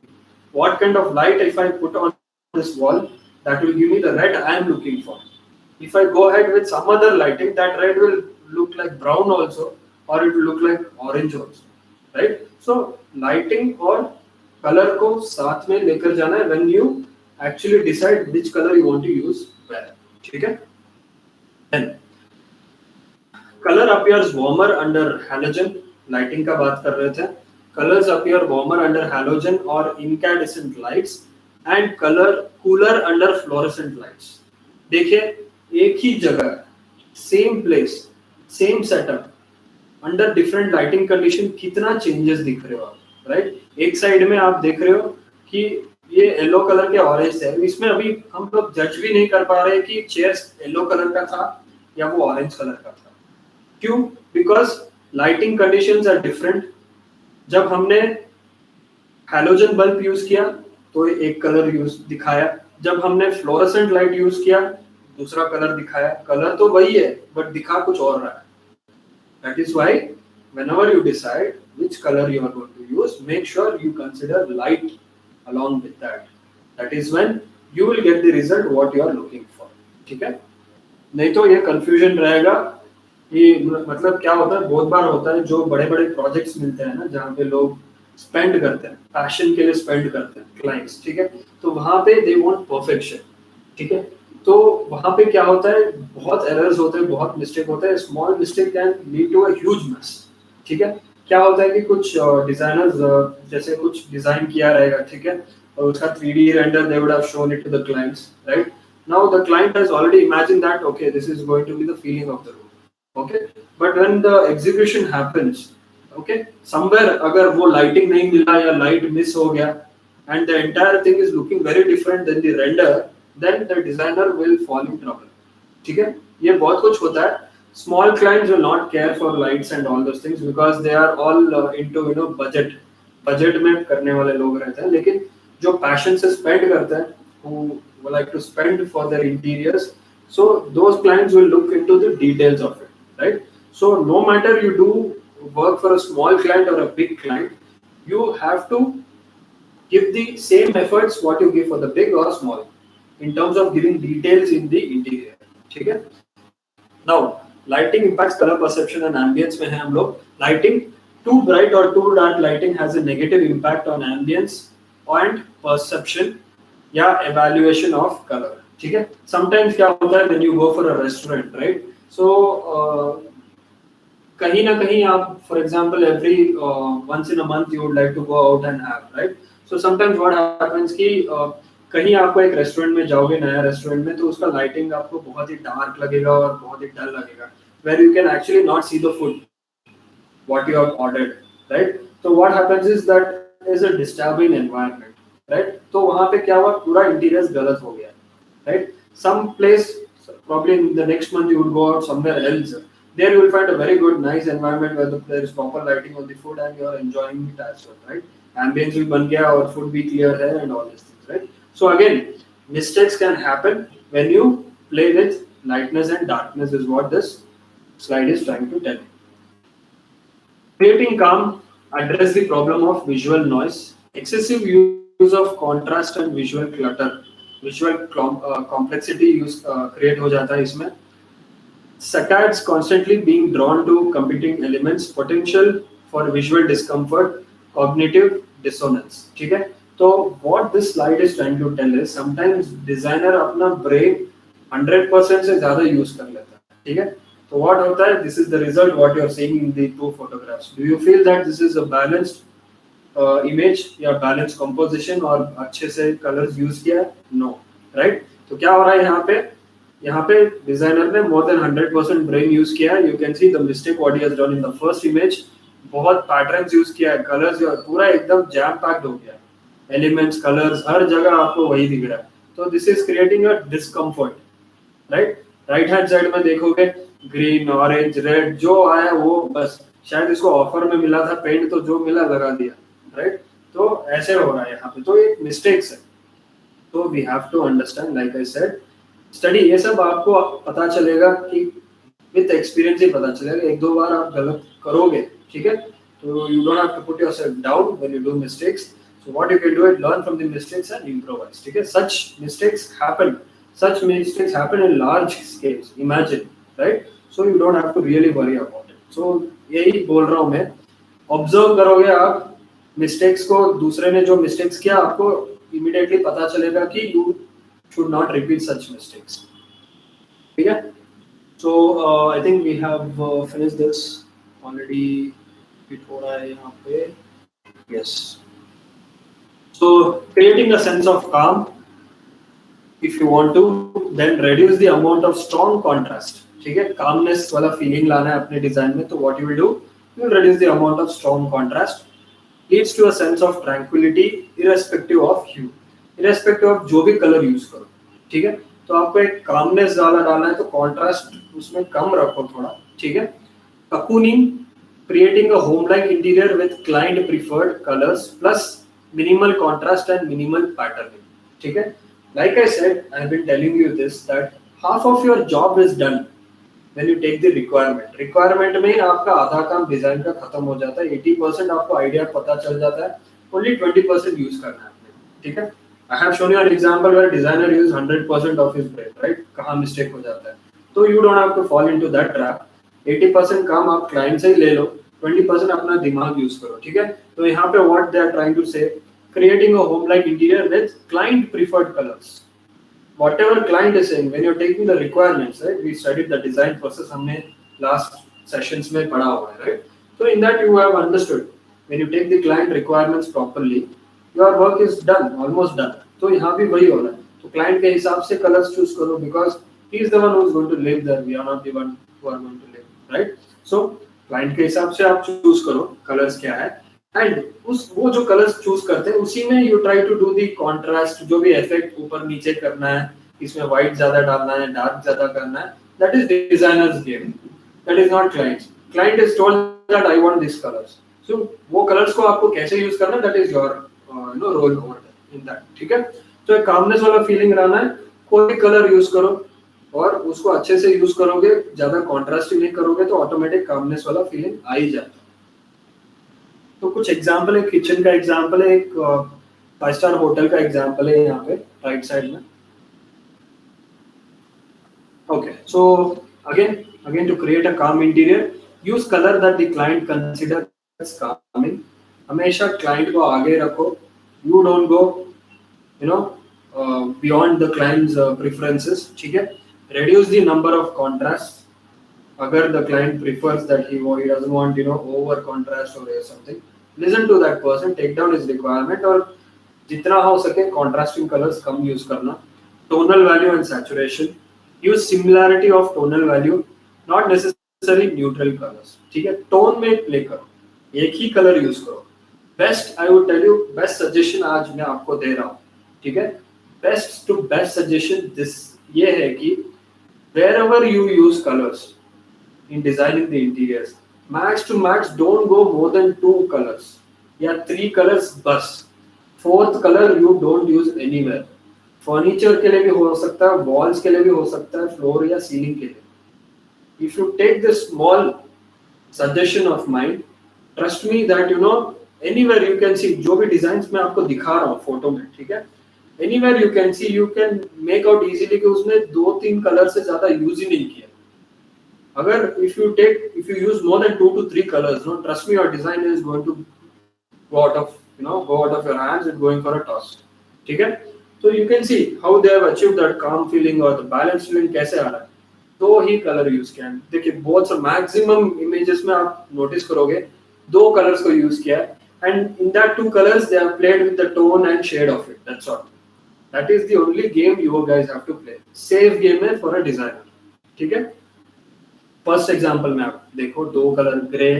What kind of light if I put on this wall that will give me the red I am looking for. If I go ahead with some other lighting, that red will look like brown also, or it will look like orange also, right? So lighting और color को साथ में लेकर जाना है when you actually decide which color you want to use where, ठीक है। Then color appears warmer under halogen, lighting का बात कर रहे थे। Colors appear warmer under halogen or incandescent lights and color cooler under fluorescent lights. देखिए एक ही जगह, same place, same setup, under different lighting condition कितना चेंजेस दिख रहे हो आप, राइट। एक साइड में आप देख रहे हो कि ये येलो कलर के ऑरेंज है, इसमें अभी हम लोग जज भी नहीं कर पा रहे कि चेयर्स येलो कलर का था या वो ऑरेंज कलर का था। क्यों? Because lighting conditions are different. जब हमने हैलोजन बल्ब यूज किया तो एक कलर यूज दिखाया, जब हमने फ्लोरोसेंट लाइट यूज किया दूसरा कलर दिखाया। कलर तो वही है बट दिखा कुछ और रहा है। That is why whenever you decide which color you are going to use, make sure you consider light along with that. That is when you will get the result what you are looking for, ठीक है। नहीं तो ये confusion रहेगा। ये मतलब क्या होता है, बहुत बार होता है जो बड़े बड़े प्रोजेक्ट्स मिलते हैं ना, जहाँ पे लोग स्पेंड करते हैं, पैशन के लिए स्पेंड करते हैं क्लाइंट्स, ठीक है। तो वहाँ पे दे वांट परफेक्शन, ठीक है। तो वहां पे क्या होता है, बहुत एरर्स होते हैं, बहुत मिस्टेक होते हैं। Small mistake can lead to a huge mess, ठीक है। क्या होता है कि कुछ डिजाइनर्स जैसे कुछ डिजाइन किया रहेगा, ठीक है, और उसका 3D render they would have shown it to the clients, right. Now the client has already imagine that okay this is going to be the feeling of the room, okay, but when the execution happens, okay, somewhere अगर वो lighting नहीं मिला या light miss हो गया and the entire thing is looking very different than the render, then the designer will fall in trouble, ठीक है। ये बहुत कुछ होता है। Small clients will not care for lights and all those things because they are all into you know budget में करने वाले लोग रहते हैं। लेकिन जो passion से spend करते हैं, who like to spend for their interiors, so those clients will look into the details of it, right? So no matter you do work for a small client or a big client, you have to give the same efforts what you give for the big or small, in terms of giving details in the interior, ठीक है। Now lighting impacts color perception and ambience में है हम लोग। Lighting too bright or too dark lighting has a negative impact on ambience and perception या evaluation of color, ठीक है। Sometimes क्या होता है when you go for a restaurant, right? So कहीं ना कहीं आप for example every once in a month you would like to go out and have, right? So sometimes what happens कि कहीं आपको एक रेस्टोरेंट में जाओगे, नया रेस्टोरेंट में, तो उसका लाइटिंग आपको बहुत ही डार्क लगेगा और बहुत ही डल लगेगा, where you can actually not see the food what you have ordered, right? So what happens is that is a disturbing environment, right? तो वहाँ पे क्या हुआ, पूरा इंटीरियर गलत हो गया, right? Some place probably in the next month you would go out somewhere else, there you will find a very good nice environment where there is proper lighting on the food and you are enjoying it as well, right? Ambience भी बन गया और food भी clear है and all these things, right? So again, mistakes can happen when you play with lightness and darkness is what this slide is trying to tell you. Creating calm, address the problem of visual noise. Excessive use of contrast and visual clutter, visual complexity use create हो जाता है इसमें. Saccades constantly being drawn to competing elements, potential for visual discomfort, cognitive dissonance. ठीक है? तो what this slide is trying to tell is sometimes designer अपना brain 100% से ज़्यादा use कर लेता है. ठीक है? तो what होता है? This is the result what you are seeing in the two photographs. Do you feel that this is a balanced image या balanced composition और अच्छे से colors use किया है? No, right? तो क्या हो रहा है यहाँ पे? यहाँ पे डिजाइनर ने more than 100% ब्रेन यूज किया है. You can see the mistake what he has done in the first image. बहुत पैटर्न्स यूज किया है, कलर्स पूरा एकदम जैम पैक्ड हो गया है, एलिमेंट्स कलर्स हर जगह आपको वही दिख रहा है. तो this is creating a discomfort, right. Right hand side में देखोगे ग्रीन ऑरेंज रेड जो आया वो बस शायद इसको ऑफर में मिला था पेंट, तो जो मिला लगा दिया, राइट. तो ऐसे हो रहा है यहाँ पे, तो ये मिस्टेक्स है. तो we have to understand, like I said, study. ये सब आपको पता चलेगा कि विद एक्सपीरियंस ही पता चलेगा. एक दो बार आप गलत करोगे, ठीक है, तो you don't have to put yourself down when you do mistakes. So what you can do is learn from the mistakes and improvise. ठीक है, such mistakes happen in large scales, imagine, right. So you don't have to really worry about it. So यही बोल रहा हूँ मैं, observe करोगे आप mistakes को, दूसरे ने जो मिस्टेक्स किया आपको इमीडिएटली पता चलेगा कि you should not repeat such mistakes. Okay, so I think we have finished this already. Bit ho raha hai yahan pe. Yes. So creating a sense of calm, if you want to, then reduce the amount of strong contrast. ठीक है, calmness वाला feeling लाना है अपने design में. तो what you will do, you will reduce the amount of strong contrast, leads to a sense of tranquility irrespective of hue. Irrespective of जो भी कलर यूज करो, ठीक है. तो आपको एक कामनेस ज्यादा डालना है तो कॉन्ट्रास्ट उसमें कम रखो थोड़ा, ठीक है. Cocooning, creating a home like interior with client preferred colours plus minimal contrast and minimal patterning. ठीक है, like I said, I have been telling you this that half of your job is done when you take the requirement. Requirement में आपका आधा काम design का खत्म हो जाता है. 80% आपको आइडिया पता चल जाता है, ओनली 20% यूज करना है आपने. ठीक है, I have shown you an example where designer uses 100% of his brain, right? कहाँ mistake हो जाता है. तो you don't have to fall into that trap. 80% काम आप client से ही ले लो, 20% अपना दिमाग use करो, ठीक है. तो यहाँ पे what they are trying to say, creating a home-like interior with client preferred colors. Whatever client is saying, when you're taking the requirements, right? We studied the design process, हमने last sessions में पढ़ा हुआ है, right? So in that you have understood, when you take the client requirements properly, your work is done, almost done. तो यहाँ भी वही हो रहा है. तो क्लाइंट के हिसाब से कलर्स चूज करो, because he is the one who is going to live there, we are not the one who are going to live, right. So client के हिसाब से आप चूज करो कलर्स क्या है, एंड उस वो जो कलर्स चूज करते हैं उसी में you try to do the contrast, जो भी इफेक्ट ऊपर नीचे करना है, इसमें व्हाइट ज्यादा डालना है, डार्क ज्यादा करना है, that is designer's game, that is not client's. Client is told that I want this colours, so वो कलर्स को आपको कैसे यूज करना, that is your role over in that. ठीक है, तो एक कामनेस वाला फीलिंग रहना है. कोई कलर यूज करो और उसको अच्छे से यूज करोगे, ज्यादा कॉन्ट्रास्ट नहीं करोगे तो ऑटोमेटिक कामनेस वाला फीलिंग आ ही जाता है. तो कुछ एग्जांपल है, किचन का एग्जांपल है, एक 5 स्टार होटल का एग्जांपल है यहाँ पे राइट साइड में. Okay, so again to create a calm interior, use colour that the client considers calming. हमेशा क्लाइंट को आगे रखो. You don't go beyond the client's preferences. ठीक है, reduce the number of contrasts. अगर the client prefers that he doesn't want over contrast or something, listen to that person, take down his requirement और जितना हो सके contrasting colors कम use करना. Tonal value and saturation, use similarity of tonal value, not necessarily neutral colors. ठीक है, tone में play करो, एक ही color use करो. Best, I would tell you, best suggestion आज मैं आपको दे रहा हूँ. ठीक है, best to best suggestion this ये है कि wherever you use colors in designing the interiors, max to max don't go more than 2 colors या 3 colors बस. 4th color you don't use anywhere. Furniture के लिए भी हो सकता है, वॉल्स के लिए भी हो सकता है, फ्लोर या सीलिंग के लिए. If you take this small suggestion of mine, trust me that anywhere you can सी, जो भी डिजाइन्स मैं आपको दिखा रहा हूँ फोटो में, ठीक है, anywhere you can C, you can make out easily कि उसने 2-3 कलर से ज्यादा यूज ही नहीं किया. अगर if you use more than 2 to 3 colors, no, trust me, your design is going to go out of, go out of your hands and going for a toss. ठीक है. So you can see how they have achieved that calm feeling or the balanced feeling कैसे आ रहा है. दो ही colour use किया है. देखिए बहुत सा मैक्सिमम इमेजेस में आप नोटिस करोगे 2 कलर्स को यूज किया है, and in that 2 colors they have played with the tone and shade of it. That's all. That is the only game you guys have to play. Safe game है for a designer. ठीक है. First example में आप देखो 2 colour grey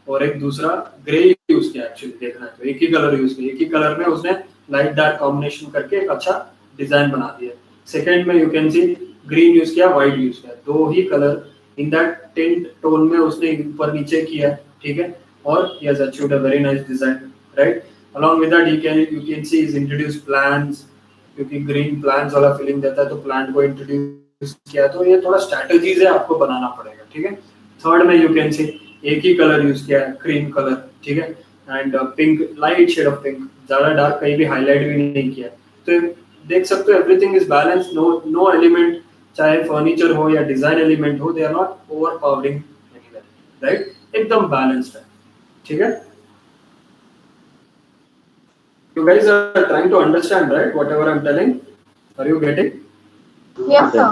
और एक दूसरा grey use किया. एक्चुअली देखना है तो एक ही कलर यूज किया, एक ही कलर में उसने लाइट डार्क कॉम्बिनेशन करके एक अच्छा डिजाइन बना दिया. सेकंड में you can see green use किया, व्हाइट यूज किया, 2 ही colour in that tint tone में उसने ऊपर नीचे किया. ठीक है. और he has achieved a very nice design, right? Along with that you can see he's introduced plants, क्योंकि ग्रीन प्लांट्स वाला फीलिंग देता है तो प्लांट को इंट्रोड्यूस किया. तो ये थोड़ा स्ट्रेटजीज है, आपको बनाना पड़ेगा. ठीक है. थर्ड में यू कैन सी एक ही कलर यूज किया है, क्रीम कलर. ठीक है. And pink, light shade of pink, ज्यादा डार्क कहीं भी हाईलाइट भी नहीं किया. तो देख सकते हो everything is balance. No element, चाहे फर्नीचर हो या डिजाइन एलिमेंट हो, they are not overpowering anywhere, right? एकदम बैलेंस्ड है. ठीक है. You guys are trying to understand, right? Whatever I'm telling, are you getting? Yes, sir.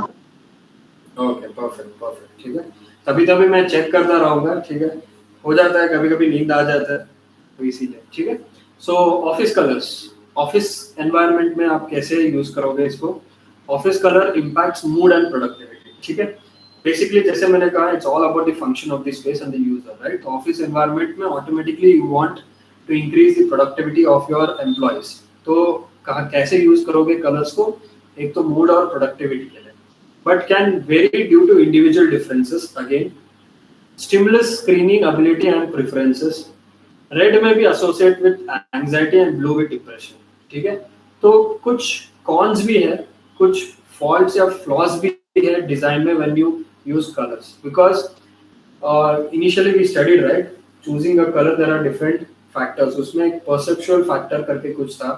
Okay, perfect. ठीक है. तभी मैं चेक करता रहूंगा. ठीक है. हो जाता है कभी नींद आ जाता है तो इसीलिए. ठीक है. So office colours, office environment में आप कैसे यूज करोगे इसको? Office colour impacts mood and productivity. ठीक है. बेसिकली जैसे मैंने कहा, it's all about the function of the space and the user, right? Office environment में automatically you want to increase the productivity of your employees. तो कैसे use करोगे colours को? एक तो मूड और प्रोडक्टिविटी के लिए, but can vary due to individual differences. Again stimulus, screening ability and preferences. Red में भी associate with anxiety and blue with depression. ठीक है. तो कुछ कॉन्स भी है, कुछ फॉल्ट्स या फ्लॉज भी है डिजाइन में when you use colours, because initially we studied, right, choosing a colour there are different factors. उसमें एक परसेप्चुअल फैक्टर करके कुछ था,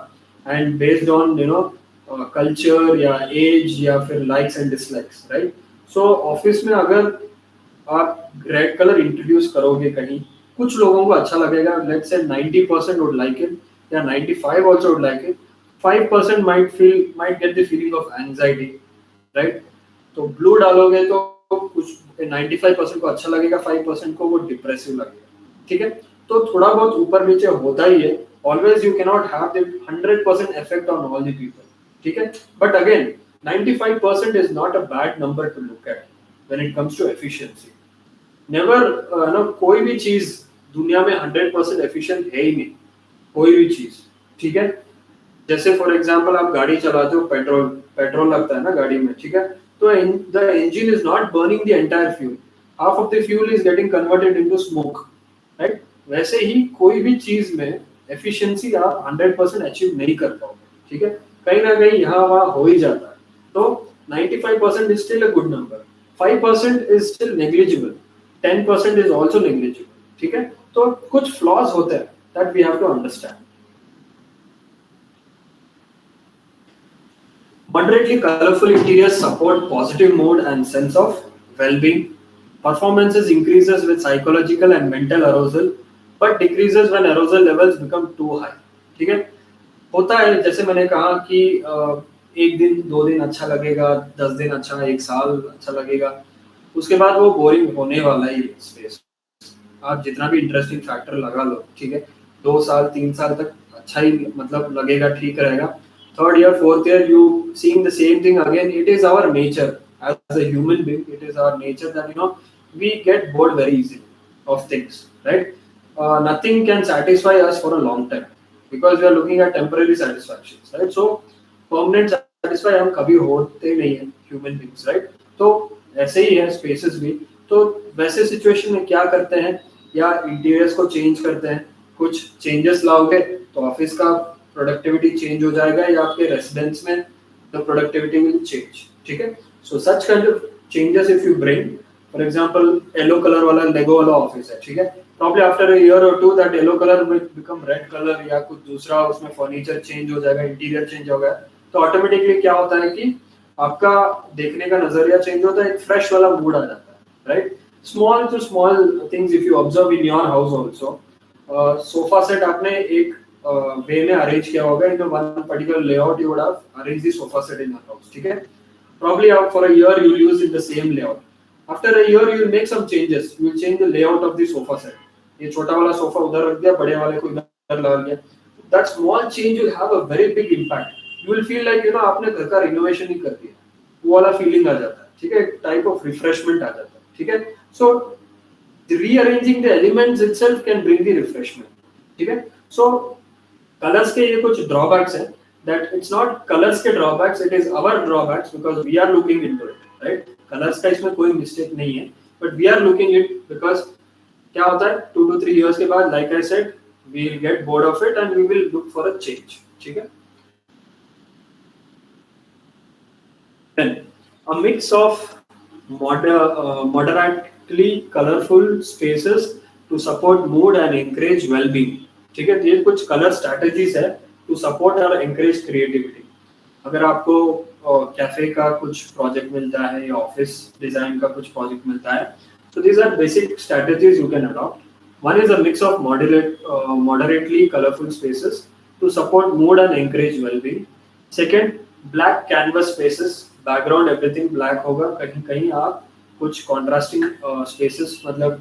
एंड बेस्ड ऑन कल्चर या एज या फिर likes and dislikes, right? So office में अगर आप रेड कलर इंट्रोड्यूस करोगे कहीं, कुछ लोगों को अच्छा लगेगा. Let's say 90% would like it या 95 also would like it. 5% might get the feeling of anxiety, right? तो ब्लू डालोगे तो कुछ 95% को अच्छा लगेगा, 5% को वो डिप्रेसिव लगेगा. ठीक है. तो थोड़ा बहुत ऊपर नीचे होता ही है. Always you can not have the 100% effect on all the people. ठीक है. But again 95% is not a bad number to look at when it comes to efficiency. Never कोई भी चीज दुनिया में 100% एफिशिएंट है ही नहीं, कोई भी चीज. ठीक है. जैसे फॉर एग्जांपल आप गाड़ी चलाते हो, पेट्रोल लगता है ना गाड़ी में. ठीक है. तो the engine is not burning the entire fuel. Half of the fuel is getting converted into smoke, right? वैसे ही कोई भी चीज में efficiency आप 100% अचीव नहीं कर पाओगे. ठीक है. कहीं ना कहीं यहाँ वहाँ हो ही जाता है. तो 95% is still a good number. 5% is still negligible. 10% is also negligible. ठीक है. तो कुछ flaws होते हैं that we have to understand. Moderately colorful interiors support positive mood and sense of well-being. Performances increases with psychological and mental arousal, but decreases when arousal levels become too high. ठीक है. होता है, जैसे मैंने कहा कि एक दिन 2 दिन अच्छा लगेगा, 10 दिन अच्छा, 1 साल अच्छा लगेगा, उसके बाद वो बोरिंग होने वाला ही स्पेस. आप जितना भी इंटरेस्टिंग फैक्टर लगा लो, ठीक है, 2 साल 3 साल तक अच्छा ही मतलब लगेगा, ठीक रहेगा. Third year, 4th year, you seeing the same thing again. It is our nature as a human being. It is our nature that we get bored very easily of things, right? Nothing can satisfy us for a long time because we are looking at temporary satisfactions, right? So permanent satisfy हम कभी होते नहीं हैं human beings, right? तो ऐसे ही है spaces भी. तो वैसे situation में क्या करते हैं, या interiors को change करते हैं, कुछ changes लाओगे तो ऑफिस का प्रोडक्टिविटी चेंज हो जाएगा, या आपके रेसिडेंस में द प्रोडक्टिविटी विल चेंज. ठीक है. So such kind of changes if you bring for example yellow colour वाला लेगो वाला ऑफिस है, ठीक है, प्रॉब्ली आफ्टर अ ईयर और two that yellow colour will become red colour या कुछ दूसरा उसमें फर्नीचर चेंज हो जाएगा, इंटीरियर चेंज हो गया, तो ऑटोमेटिकली क्या होता है कि आपका देखने का नजरिया चेंज होता है, एक फ्रेश वाला मूड आ जाता है, right. Small to small things if you observe in your house also, sofa set आपने एक वे में अरेंज किया होगा, in one particular layout you would have arrange the sofa set in your house, ठीक है, प्रॉब्ली आप for a year you use in the same layout, after a year you will make some changes, you will change the layout of the sofa set, ये छोटा वाला sofa उधर रख दिया, बड़े वाले को इधर लगा दिया, that small change will have a very big impact, you will feel like आपने घर का रिनोवेशन ही कर दिया, वो वाला फीलिंग आ जाता है, ठीक है, एक टाइप ऑफ रिफ्रेशमेंट आ जाता है, ठीक है। सो rearranging the elements itself can bring the refreshment, ठीक है। So colors के ये कुछ drawbacks हैं, that it's not colors के drawbacks, it is our drawbacks because we are looking into it, right? Colors का इसमें कोई mistake नहीं है, but we are looking it because क्या होता है 2 to 3 years के बाद, like I said, we will get bored of it and we will look for a change, ठीक है। Then a mix of moderately colorful spaces to support mood and encourage well-being, ठीक है, ये कुछ colour strategies है to support और encourage creativity. अगर आपको कैफे का कुछ प्रोजेक्ट मिलता है या ऑफिस डिजाइन का कुछ प्रोजेक्ट मिलता है, so these are basic strategies you can adopt. One is a mix of moderately colorful spaces to support mood and encourage well-being. Second, black canvas spaces, background everything black होगा, कहीं कहीं आप कुछ contrasting spaces मतलब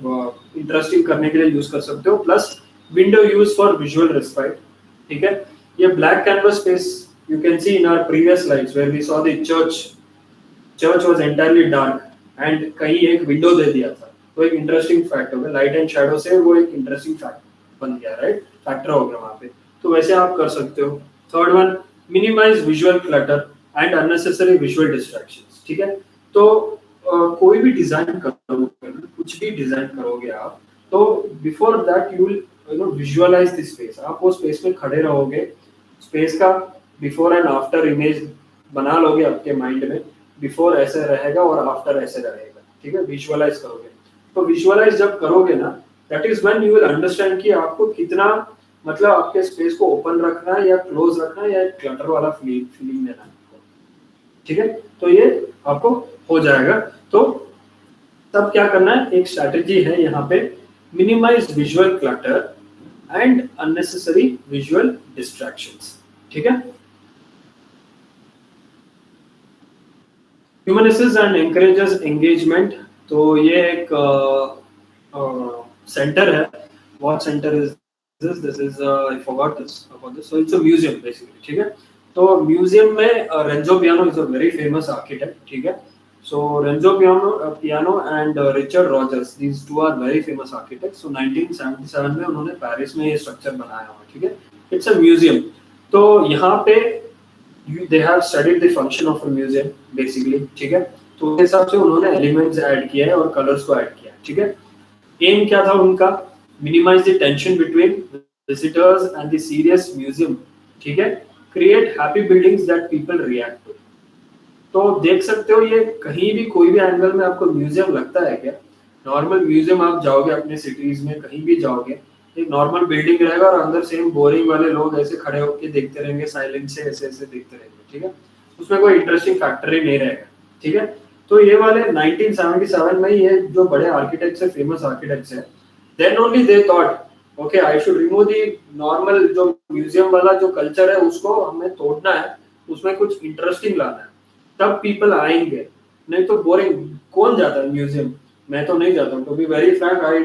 interesting करने के लिए use कर सकते हो, plus window use for visual respite, ठीक है। ये black canvas space you can see in our previous slides where we saw the church was entirely dark and कहीं एक विंडो दे दिया था, तो एक इंटरेस्टिंग फैक्ट हो गया, लाइट एंड शैडो से वो एक इंटरेस्टिंग फैक्ट बन गया, राइट, फैक्टर हो गया वहां पे, तो वैसे आप कर सकते हो। Third one, minimise visual clutter and unnecessary visual distractions, ठीक है। तो कोई भी डिजाइन करोगे, कुछ भी डिजाइन करोगे आप, तो before that you will visualise the space, आप वो स्पेस में खड़े रहोगे, स्पेस का बिफोर एंड आफ्टर इमेज बना लोगे आपके माइंड में, बिफोर ऐसे रहेगा और आफ्टर ऐसे रहेगा, ठीक है, विजुअलाइज करोगे। तो विजुअलाइज जब करोगे ना, that is when you will understand कि आपको कितना मतलब आपके स्पेस को ओपन रखना है या क्लोज रखना है या एक क्लटर वाला फीलिंग देना है, ठीक है। तो ये आपको हो जाएगा। तो तब क्या करना है, एक स्ट्रैटेजी है यहाँ पे, minimise visual clutter and unnecessary visual distractions, ठीक है। ह्यूमनिसेस एंड एनकरेजेस एंगेजमेंट, तो ये एक सेंटर है, what centre is this is I forgot this about this, so it's a museum basically, ठीक है। तो म्यूजियम में Renzo piano is a very famous architect, ठीक है। So Renzo Piano and Richard Rogers, these two are very famous architects. So 1977 में उन्होंने Paris में ये स्ट्रक्चर बनाया हुआ, ठीक है। It's a museum. तो यहाँ पे they have studied the function of a museum basically, ठीक है। तो उस हिसाब से उन्होंने एलिमेंट्स ऐड किया है और कलर्स को ऐड किया है, ठीक है। एम क्या था उनका, minimise the tension between visitors and the serious museum, ठीक है, create happy buildings that people react to. तो देख सकते हो ये कहीं भी कोई भी एंगल में आपको म्यूजियम लगता है क्या, नॉर्मल म्यूजियम आप जाओगे अपने सिटीज में कहीं भी जाओगे, एक नॉर्मल बिल्डिंग रहेगा और अंदर सेम बोरिंग वाले लोग ऐसे खड़े होकर देखते रहेंगे, साइलेंट से ऐसे ऐसे देखते रहेंगे, ठीक है, उसमें कोई इंटरेस्टिंग फैक्टर ही नहीं रहेगा, ठीक है। तो ये वाले 1977 में ये जो बड़े आर्किटेक्ट्स है, फेमस आर्किटेक्ट्स है, then only they thought okay I should remove the normal जो म्यूजियम वाला जो कल्चर है उसको हमें तोड़ना है, उसमें कुछ इंटरेस्टिंग लाना है, तब पीपल आएंगे, नहीं तो बोरिंग, कौन जाता है म्यूजियम, मैं तो नहीं जाता हूँ, to be very frank I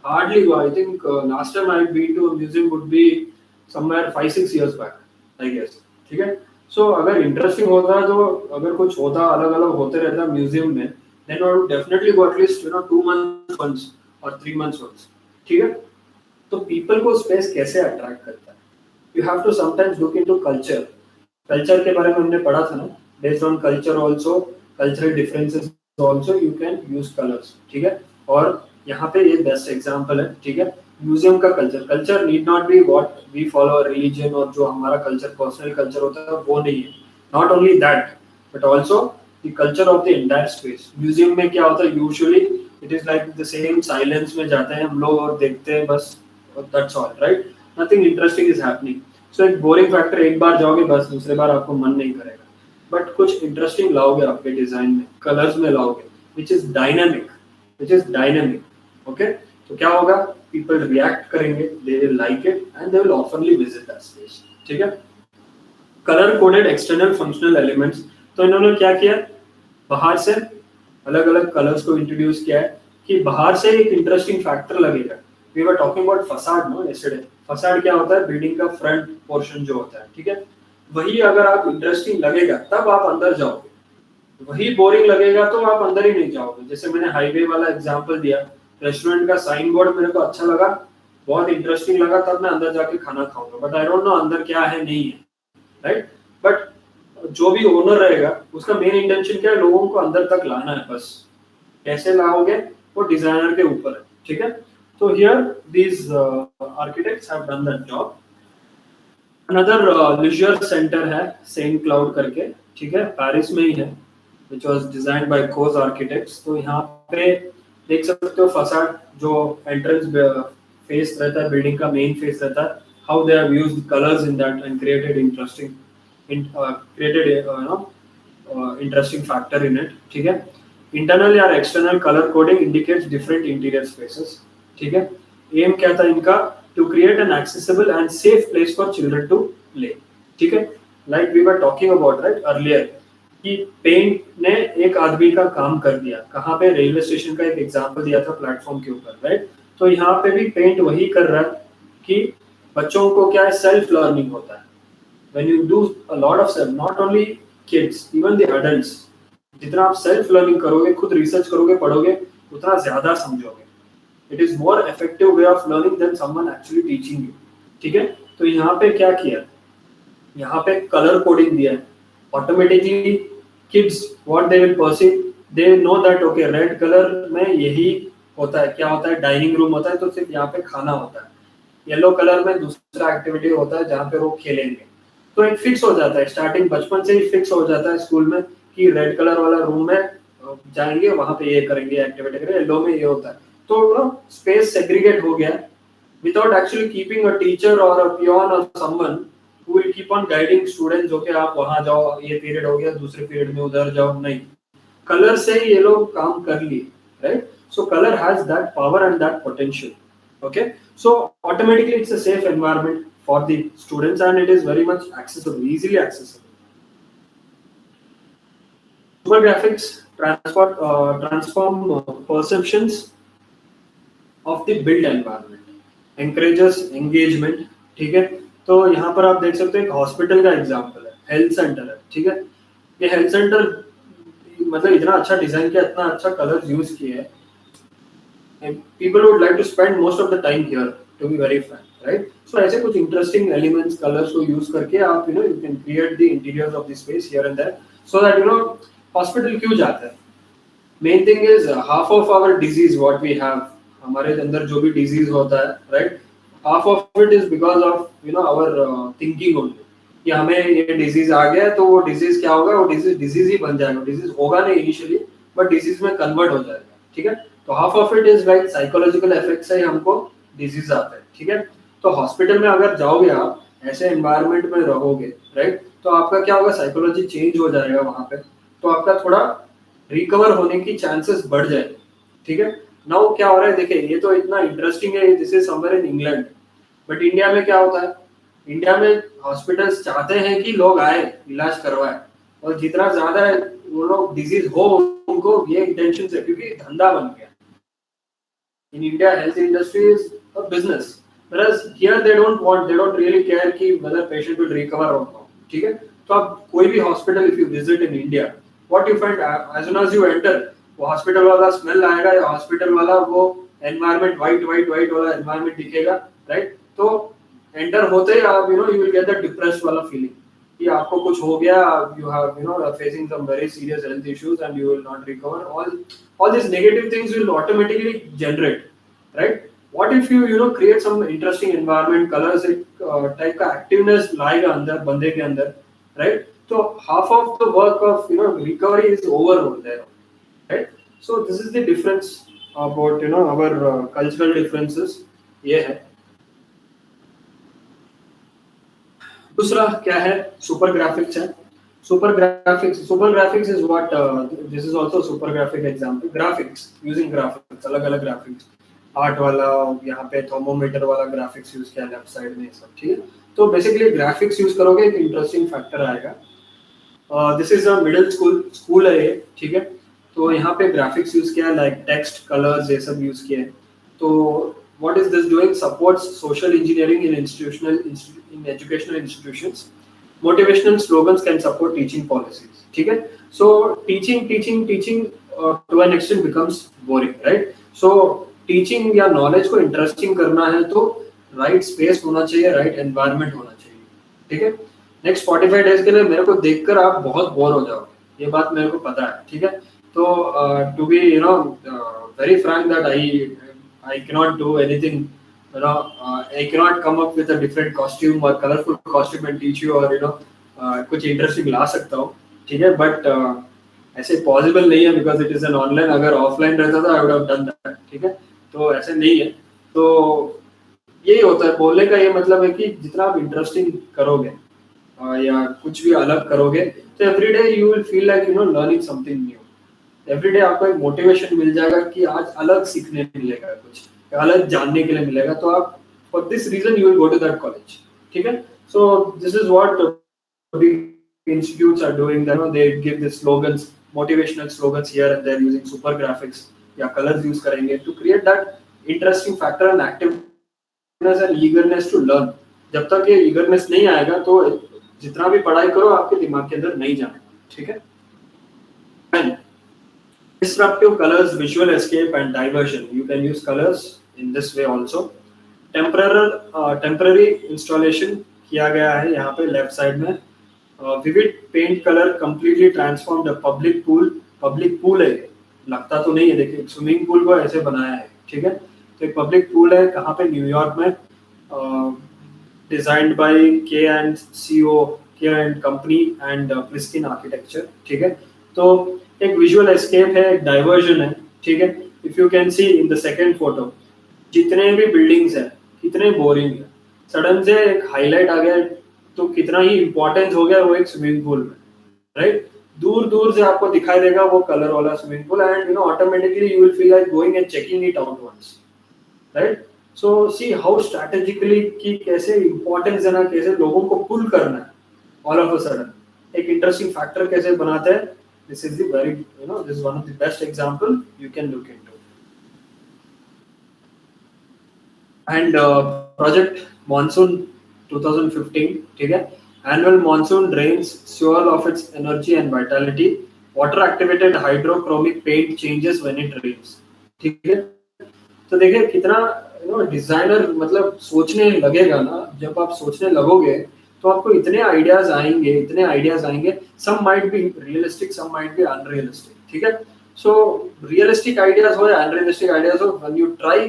hardly go, I think last time I been to a museum would be somewhere 5-6 years back I guess, ठीक है। सो अगर इंटरेस्टिंग होता तो अगर कुछ होता अलग अलग होते रहता म्यूजियम में, then I would definitely go at least 2 months once और 3 months once, ठीक है। तो पीपल को स्पेस कैसे अट्रैक्ट करता है, you have to sometimes look into culture, culture के बारे में हमने पढ़ा था ना, based on culture also, cultural differences also you can use colors, ठीक है। और यहाँ पे ये बेस्ट एग्जांपल है, ठीक है, म्यूजियम का culture need not be what we follow religion और जो हमारा कल्चर पर्सनल कल्चर होता है वो नहीं है, not only that but also the culture of the entire space. Museum में क्या होता है usually it is like the same silence में जाते हैं हम लोग और देखते हैं बस, that's all, right? Nothing interesting is happening. So एक boring factor, एक बार जाओगे बस, दूसरे बार आपको मन नहीं करेगा. But कुछ interesting लाओगे आपके डिजाइन में, कलर्स में लाओगे, which is dynamic, okay? तो क्या होगा? People react करेंगे, they will like it and they will oftenly visit that space. ठीक है? Colour coded external functional elements, तो इन्होंने क्या किया, बाहर से अलग अलग कलर्स को इंट्रोड्यूस किया है कि बाहर से एक इंटरेस्टिंग फैक्टर लगेगा. We were talking about facade no yesterday. Facade क्या होता है? बिल्डिंग का फ्रंट पोर्शन जो होता है, ठीक है? वही अगर आप इंटरेस्टिंग लगेगा तब आप अंदर जाओगे, वही बोरिंग लगेगा तो आप अंदर ही नहीं जाओगे. जैसे मैंने हाईवे वाला एग्जांपल दिया, रेस्टोरेंट का साइन बोर्ड मेरे को अच्छा लगा, बहुत इंटरेस्टिंग लगा, तब मैं अंदर जाके खाना खाऊंगा, बट आई डोंट नो अंदर क्या है नहीं है, राइट? बट जो भी ओनर रहेगा उसका मेन इंटेंशन क्या है? लोगों को अंदर तक लाना है, बस कैसे लाओगे वो डिजाइनर के ऊपर है, ठीक है? तो here these architects have done that job. Another leisure centre है सेंट क्लाउड करके, ठीक है, पेरिस में ही है, which was designed by Coz Architects. तो यहाँ पे देख सकते हो फसाड जो एंट्रेंस फेस रहता है, बिल्डिंग का मेन फेस रहता है, how they have used colors in that and created interesting factor in it, ठीक है? Internal या external color coding indicates different interior spaces, ठीक है? Aim क्या था इनका? To create an accessible and safe place for children to play, ठीक है? Like we were talking about right earlier कि पेंट ने एक आदमी का काम कर दिया. कहाँ पे? रेलवे स्टेशन का एक एग्जांपल दिया था प्लेटफॉर्म के ऊपर, राइट? तो यहाँ पे भी पेंट वही कर रहा है कि बच्चों को क्या है, सेल्फ लर्निंग होता है. When you do a lot of self, not only kids, even the adults, जितना आप सेल्फ लर्निंग करोगे, खुद रिसर्च करोगे, पढ़ोगे, उतना ज्यादा समझोगे. It is more effective way of learning than someone actually teaching you, ठीक है? तो यहाँ पे क्या किया, यहाँ पे कलर कोडिंग दिया है. Automatically kids what they will perceive, they know that okay red colour में यही होता है, क्या होता है, डाइनिंग रूम होता है, तो सिर्फ यहाँ पे खाना होता है. येलो कलर में दूसरा एक्टिविटी होता है जहाँ पे वो खेलेंगे. तो एक फिक्स हो जाता है, स्टार्टिंग बचपन से ही फिक्स हो जाता है स्कूल में कि रेड कलर वाला रूम में जाएंगे, वहां पे ये करेंगे, एक्टिविटी करेंगे, येलो में ये होता है. तो स्पेस सेग्रीगेट हो गया without actually keeping a teacher और अ पियोन और someone who will keep on guiding students, जो कि आप वहां जाओ, ये पीरियड हो गया, दूसरे पीरियड में उधर जाओ. नहीं, कलर से ही ये लोग काम कर लिए, right? So colour has that power and that potential, okay? So automatically it's a safe environment for the students and it is very much accessible, easily accessible. Super graphics transform perceptions of the built environment, encourages engagement, ठीक है? तो यहाँ पर आप देख सकते हो एक हॉस्पिटल का एग्जांपल है, हेल्थ सेंटर है, ठीक है? ये हेल्थ सेंटर मतलब इतना अच्छा डिजाइन किया, इतना अच्छा कलर्स यूज किए हैं, people would like to spend most of the time here, to be very frank, right? So ऐसे कुछ interesting elements, colors को use करके आप you can create the interiors of the space here and there, so that hospital क्यों जाते हैं? Main thing is half of our disease what we have, हमारे अंदर जो भी disease होता है, right? Half of it is because of our thinking only. कि हमें ये disease आ गया है तो वो disease क्या होगा, वो disease ही बन जाएगा. disease होगा नहीं initially, but disease में convert हो जाएगा, ठीक है? तो half of it is like psychological effects से हमको disease आता है, ठीक है? तो hospital में अगर जाओगे आप, ऐसे environment में रहोगे, right? तो आपका क्या होगा, psychology change हो जाएगा वहाँ पे, तो आपका थोड़ा recover होने की chances बढ़ जाएंगे, ठीक है? नाउ क्या हो रहा है, देखिए ये तो इतना इंटरेस्टिंग है, this is somewhere in England, but India में क्या होता है, इंडिया में हॉस्पिटल्स चाहते हैं कि लोग आए, इलाज करवाए, और जितना ज्यादा वो लोग डिजीज हो उनको, ये इंटेंशन से, क्योंकि धंधा बन गया. In India health industry is a business, whereas here they don't really care कि whether patient will recover or not, ठीक है? तो आप कोई भी hospital if you visit in India, what you find as soon as you enter, वो hospital वाला smell आएगा, या हॉस्पिटल वाला वो एनवायरनमेंट वाइट वाला एनवायरनमेंट दिखेगा, राइट? तो एंटर होते ही आप you will get that depressed वाला फीलिंग कि आपको कुछ हो गया, you have facing some very serious health issues and you will not recover. All these negative things will automatically generate, right? What if you create some interesting environment, colors, एक type का activeness लाएगा अंदर बंदे के अंदर, right? तो half of the work of recovery is over there, right? So this is the difference about our cultural differences. ये है. दूसरा क्या है? सुपर ग्राफिक्स है. Super graphics is what this is also super graphic example. Graphics, using graphics, अलग-अलग graphics, art वाला, यहाँ पे थर्मोमीटर वाला ग्राफिक्स यूज किया लेफ्ट साइड में, सब ठीक है. तो बेसिकली ग्राफिक्स यूज करोगे, एक इंटरेस्टिंग फैक्टर आएगा. This is a middle school है ये, ठीक है. तो यहाँ पे ग्राफिक्स यूज किया, लाइक टेक्स्ट, कलर्स, ये सब यूज किए. तो what is this doing? Supports social engineering in educational institutions. Motivational slogans can support teaching policies. ठीक है. So teaching to an extent becomes boring, right? So teaching या knowledge को interesting करना है तो right space होना चाहिए, right environment होना चाहिए. ठीक है. Next 45 days के लिए मेरे को देखकर आप बहुत बोर हो जाओगे, ये बात मेरे को पता है. ठीक है. तो to be very frank that I cannot do anything. I cannot come up with a different costume or colorful costume and teach you, or कुछ इंटरेस्टिंग ला सकता हूँ. ठीक है. बट ऐसे पॉसिबल नहीं है because it is an online. अगर offline रहता था I would have done that. ठीक है. तो ऐसे नहीं है. तो यही होता है बोलने का, ये मतलब है कि जितना आप इंटरेस्टिंग करोगे या कुछ भी अलग करोगे, तो every day you will feel like learning something new. Every day आपको एक मोटिवेशन मिल जाएगा कि आज अलग सीखने मिलेगा, कुछ अलग जानने के लिए मिलेगा. तो आप for this reason you will go to that college. ठीक है. So this is what big institutes are doing. That they give the slogans, motivational slogans here and there using super graphics या colors use करेंगे to create that interesting factor and activeness and eagerness to learn. जब तक ये eagerness नहीं आएगा तो जितना भी पढ़ाई करो आपके दिमाग के अंदर नहीं जाएगा. ठीक है. And disruptive colors, visual escape and diversion. You can use colors in this way also. Temporary installation किया गया है यहाँ पे लेफ्ट साइड में. Vivid paint colour completely transformed a public pool है. लगता तो नहीं है, देखिए स्विमिंग पूल को ऐसे बनाया है. ठीक है. तो एक पब्लिक पूल है कहाँ पे? न्यूयॉर्क में. Designed by K&CO company and प्रिस्किन आर्किटेक्चर. ठीक है. तो एक विजुअल एस्केप है, एक डाइवर्जन है. ठीक है. If you can see in the second photo, जितने भी बिल्डिंग्स है कितने बोरिंग है, सडन से एक हाईलाइट आ गया तो कितना ही इंपॉर्टेंस हो गया वो एक स्विमिंग पूल में, राइट. दूर से आपको दिखाई देगा वो कलर वाला swimming pool and automatically you will feel like going and checking it out once, right. So see how strategically कि कैसे इंपॉर्टेंस देना, कैसे लोगों को पुल करना है ऑल ऑफ अ सडन, एक इंटरेस्टिंग फैक्टर कैसे बनाते हैं. This is the very this is one of the best example you can look into. And project monsoon 2015. ठीक है. Annual monsoon drains fuel of its energy and vitality. Water activated hydrochromic paint changes when it rains. ठीक है. तो देखिए कितना designer मतलब सोचने लगेगा ना. जब आप सोचने लगोगे तो आपको इतने आइडियाज आएंगे. Some might be realistic, some might be unrealistic. ठीक है. So realistic ideas हो या unrealistic ideas हो, when you try,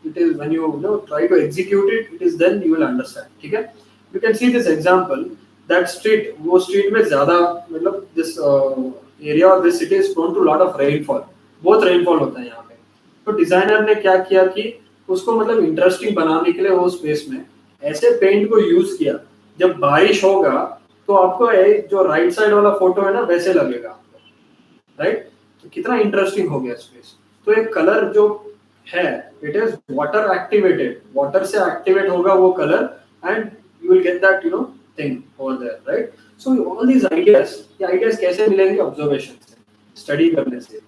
it is when you try to execute it, it is then you will understand. ठीक है. You can see this example, that street, वो street में ज़्यादा मतलब this area or this city is prone to lot of rainfall. बहुत rainfall होता है यहाँ पे. तो डिजाइनर ने क्या किया कि उसको मतलब इंटरेस्टिंग बनाने के लिए वो स्पेस में ऐसे पेंट को यूज किया, जब बारिश होगा तो आपको जो राइट साइड वाला फोटो है ना वैसे लगेगा आपको, राइट. तो कितना इंटरेस्टिंग हो गया स्पेस. तो एक कलर जो है it is water activated, water से एक्टिवेट होगा वो colour and you will get that thing over there, right. So all these ideas, ये ideas कैसे मिलेंगे? ऑब्जर्वेशन से, स्टडी करने से.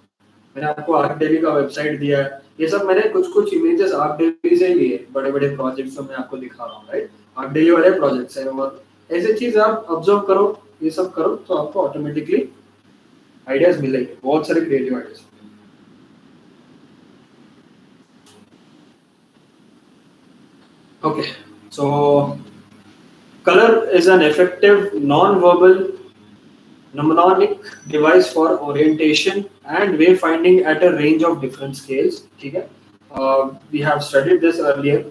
मैंने आपको आर्क डेली का वेबसाइट दिया है, ये सब मैंने कुछ इमेजेस आर्क डेली से लिए, बड़े प्रोजेक्ट्स में आपको दिखा रहा हूँ, राइट. आर्क डेली वाले प्रोजेक्ट्स है और ऐसे चीज आप ऑब्जर्व करो, ये सब करो तो आपको ऑटोमेटिकली आइडियाज मिलेंगे, बहुत सारे creative ideas. Okay. So color is an effective non-verbal mnemonic device for orientation and wayfinding at a range of different scales. ठीक है. We have studied this earlier,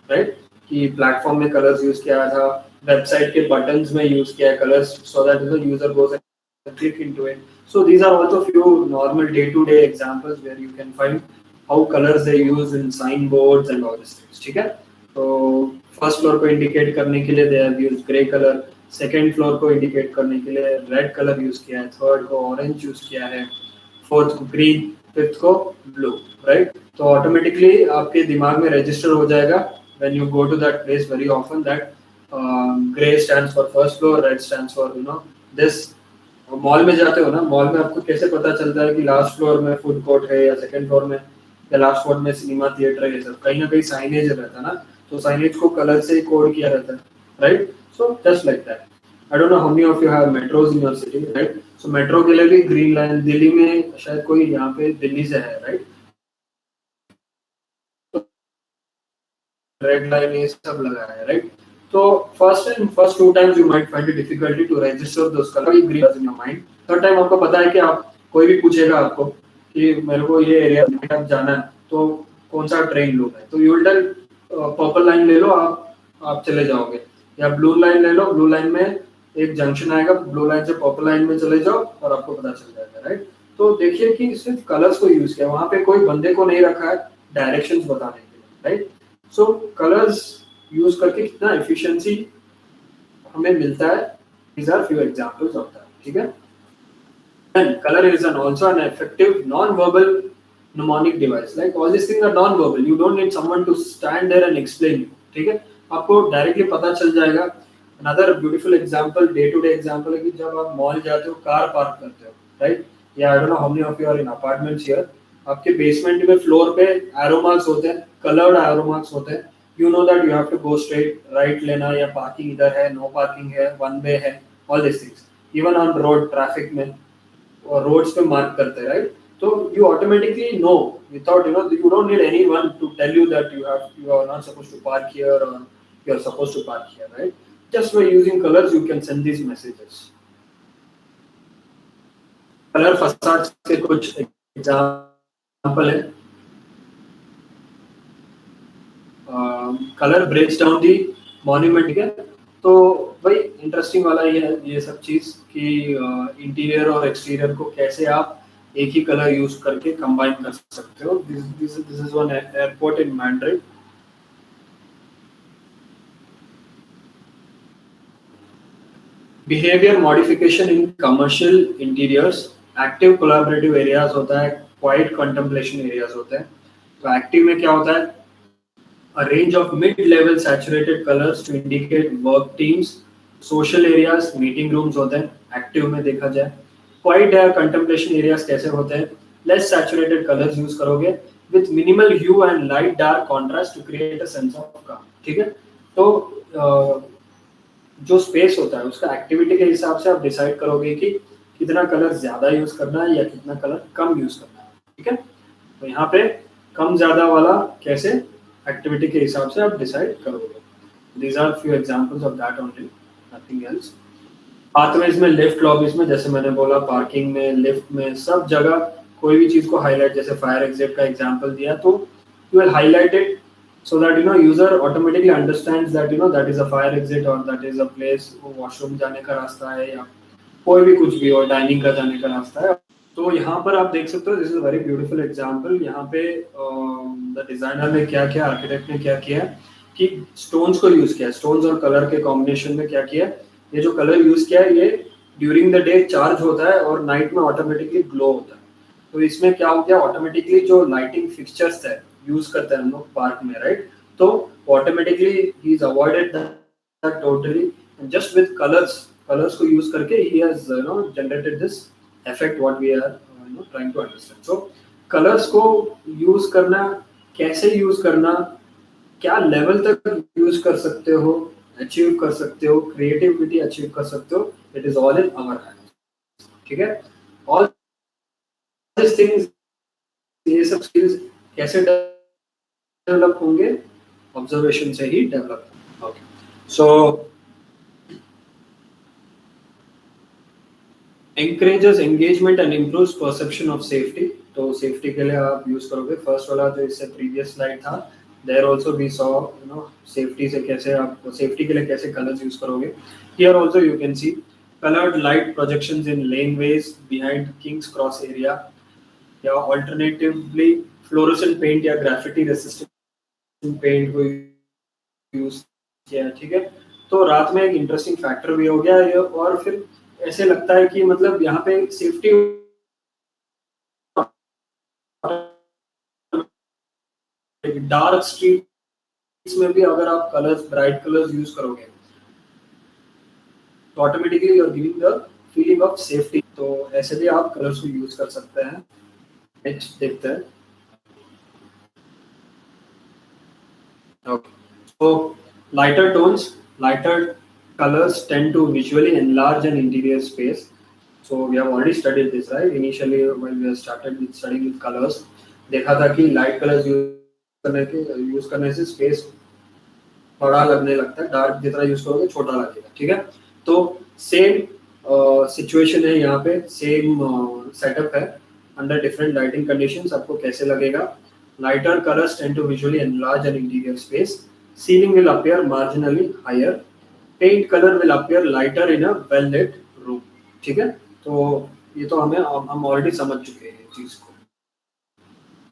right? कि प्लेटफॉर्म में कलर्स यूज किया था, website के buttons में use किया है colours so that the user goes and click into it. So these are also few normal day-to-day examples where you can find how colors they use in signboards and all these things. ठीक है? तो first floor को indicate करने के लिए they have used grey colour, second floor को indicate करने के लिए रेड कलर यूज किया है, थर्ड को ऑरेंज यूज किया है, फोर्थ को ग्रीन, फिफ्थ को ब्लू, राइट? तो ऑटोमेटिकली आपके दिमाग में रजिस्टर हो जाएगा when you go to that place very often that grey stands for first floor, red stands for this. Mall में जाते हो ना, मॉल में आपको कैसे पता चलता है कि लास्ट फ्लोर में फूड कोर्ट है या सेकंड फ्लोर में या लास्ट फ्लोर में सिनेमा थिएटर है? सब कहीं ना कहीं साइनेज रहता है ना, तो साइनेज को कलर से कोड किया रहता है, right? So just like that. I don't know how many of you have metros in your city, right? So metro के लिए भी ग्रीन लाइन, दिल्ली में शायद कोई यहाँ पे दिल्ली से है, राइट? रेड लाइन ये सब लगा है, right? So first 2 times you might find it difficulty to register those colors green in your mind. Third time आपको पता है कि आप कोई भी पूछेगा आपको कि मेरे को ये एरिया में जाना है तो कौन सा ट्रेन लो है, तो you will tell purple line ले लो, आप चले जाओगे, या ब्लू लाइन ले लो, ब्लू लाइन में एक जंक्शन आएगा, ब्लू लाइन से पर्पल लाइन में चले जाओ और आपको पता चल जाएगा, राइट? तो देखिए कि सिर्फ कलर्स को यूज किया, वहां पे कोई बंदे को नहीं रखा है डायरेक्शंस बताने के लिए, राइट? सो कलर्स यूज करके कितना एफिशिएंसी हमें मिलता है. These are few examples of that. ठीक है? And color is also an effective non-verbal mnemonic device. Like all these things are non-verbal. You don't need someone to stand there and explain you. ठीक है? आपको directly पता चल जाएगा. Another beautiful example, day-to-day example है कि जब आप मॉल जाते हो, कार पार्क करते हो, right? Yeah, I don't know how many of you are in apartments here. आपके बेसमेंट में फ्लोर पे एरो मार्क्स होते हैं, कलर्ड एरो मार्क्स होते हैं. You know that you have to go straight, right लेना, या पार्किंग इधर है, नो पार्किंग है, वन वे है, all these things. Even on road traffic में और roads पे मार्क करते हैं, right? So you automatically know without you don't need anyone to tell you that you are not supposed to park here or you are supposed to park here, right? Just by using colors you can send these messages. Colour facade के कुछ example है. Colour breaks down the monument, ठीक है? तो भाई interesting वाला ये सब चीज कि इंटीरियर और एक्सटीरियर को कैसे आप एक ही कलर यूज करके कंबाइन कर सकते हो. This is one airport in Madrid. Behaviour modification in commercial interiors. Active collaborative areas होता है, क्वाइट कंटेम्पलेशन एरियाज होते हैं. तो एक्टिव में क्या होता है? A range of mid-level saturated colors to indicate work teams. Social areas, meeting rooms होते हैं, active में देखा जाए. Quiet या contemplation areas कैसे होते हैं? Less saturated colors use करोगे with minimal hue and light dark contrast to create a sense of calm. ठीक है? तो जो स्पेस होता है उसका एक्टिविटी के हिसाब से आप डिसाइड करोगे कि कितना कलर ज्यादा यूज करना है या कितना कलर कम यूज करना है. ठीक है? तो यहाँ पे कम ज्यादा वाला कैसे एक्टिविटी के हिसाब से आप डिसाइड करोगे. These are few examples of that only, nothing else. Pathways में, लिफ्ट लॉबीज में, जैसे मैंने बोला, पार्किंग में, लिफ्ट में, सब जगह कोई भी चीज को हाईलाइट, जैसे फायर एग्जिट का एग्जांपल दिया, तो you will highlight it so that user automatically understands that that is a fire exit or that is a place वो वॉशरूम जाने का रास्ता है या कोई भी कुछ भी, और डाइनिंग का जाने का रास्ता है. तो यहाँ पर आप देख सकते हो, this is a very beautiful example. यहाँ पे द डिजाइनर ने क्या किया, आर्किटेक्ट ने क्या किया कि स्टोन्स को यूज किया. स्टोन्स और कलर के कॉम्बिनेशन में क्या किया, ये जो कलर यूज किया है ये ड्यूरिंग द डे चार्ज होता है और नाइट में ऑटोमेटिकली ग्लो होता है. तो इसमें क्या हो गया, ऑटोमेटिकली जो लाइटिंग फिक्सचर्स है यूज करते हैं हम लोग पार्क में, राइट? तो automatically he is avoided that totally, just with colours को यूज करके he has generated this effect what we are trying to understand. So colors को use करना, कैसे use करना, क्या level तक use कर सकते हो, achieve कर सकते हो, creativity achieve कर सकते हो, it is all in our hands. ठीक है? All these things, ये सब skills कैसे develop होंगे? Observation से ही develop. Okay. So encourages engagement and improves perception of safety. तो सेफ्टी के लिए आप यूज करोगे, फर्स्ट वाला जो इससे प्रीवियस स्लाइड था, there also we saw safety से कैसे आप सेफ्टी के लिए कैसे कलर्स यूज करोगे. Here also you can see colored light projections in laneways behind King's Cross area, या alternatively fluorescent paint या graffiti resistant paint को यूज किया. ठीक है, तो रात में एक इंटरेस्टिंग फैक्टर भी हो गया ये. और फिर ऐसे लगता है कि मतलब यहाँ पे सेफ्टी डार्क स्ट्रीट्स में भी अगर आप कलर्स ब्राइट कलर्स यूज करोगे तो automatically you are giving the feeling of safety. तो ऐसे भी आप कलर्स को यूज कर सकते हैं. नेक्स्ट देखते हैं. Okay. So lighter tones, lighter colors tend to visually enlarge an interior space. So we have already studied this, right? Initially when we started with studying with colors, देखा था कि light colors use करने से space बड़ा लगने लगता है. Dark जितना यूज करोगे छोटा लगेगा. ठीक है, तो सेम सिचुएशन है यहाँ पे, सेम सेटअप है. अंडर डिफरेंट लाइटिंग कंडीशंस आपको कैसे लगेगा. Lighter colors tend to visually enlarge an interior space. Ceiling will appear marginally higher. Paint color will appear lighter in a well-lit room. ठीक है, तो ये तो हम ऑलरेडी समझ चुके हैं चीज को.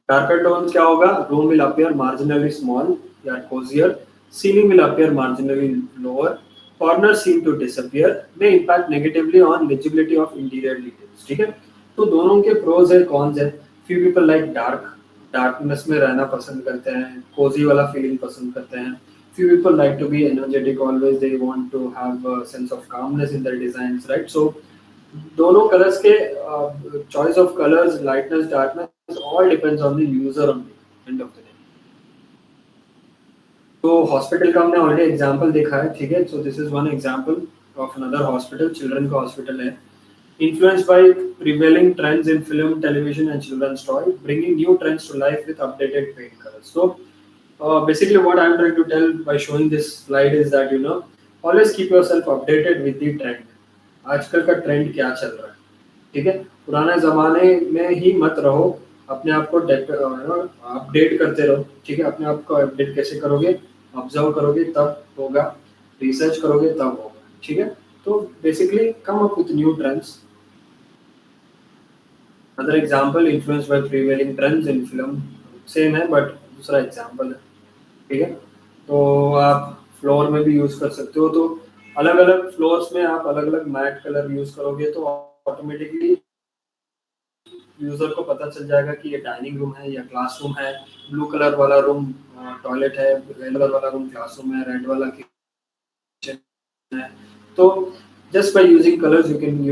Darker tones क्या होगा. Room will appear marginally small या cozier. Ceiling will appear marginally lower. Corners seem to disappear. May impact negatively on legibility of interior details. ठीक है, तो दोनों के pros है cons है. Few people like डार्कनेस में रहना पसंद करते हैं, कोजी वाला फीलिंग पसंद करते हैं. Few people like to be energetic always, they want to have a sense of calmness in their designs, right? So दोनों कलर्स के choice of colors, lightness, darkness, all depends on the user on the end of the day. तो hospital का हमने already example देखा है. ठीक है, so this is one example of another hospital. Children का हॉस्पिटल है. Influenced by prevailing trends in film, television, and children's toy, bringing new trends to life with updated paint colors. So, basically, what I'm trying to tell by showing this slide is that always keep yourself updated with the trend. आजकल का trend क्या चल रहा है. ठीक है, पुराने जमाने में ही मत रहो. अपने आप को अपडेट करते रहो. ठीक है, अपने आप को अपडेट कैसे करोगे. ऑब्जर्व करोगे तब होगा, रिसर्च करोगे तब होगा. ठीक है, तो basically come up with new trends. Another example, influenced by prevailing trends in film, same है बट दूसरा एग्जांपल है. ठीक है, तो आप फ्लोर में भी यूज कर सकते हो. तो अलग अलग फ्लोर्स में आप अलग अलग मैट कलर यूज करोगे तो ऑटोमेटिकली यूजर को पता चल जाएगा कि ये डाइनिंग रूम है या क्लासरूम है. ब्लू कलर वाला रूम टॉयलेट है, रेड कलर वाला रूम क्लासरूम है, रेड वाला किचन है. तो just by using colors you can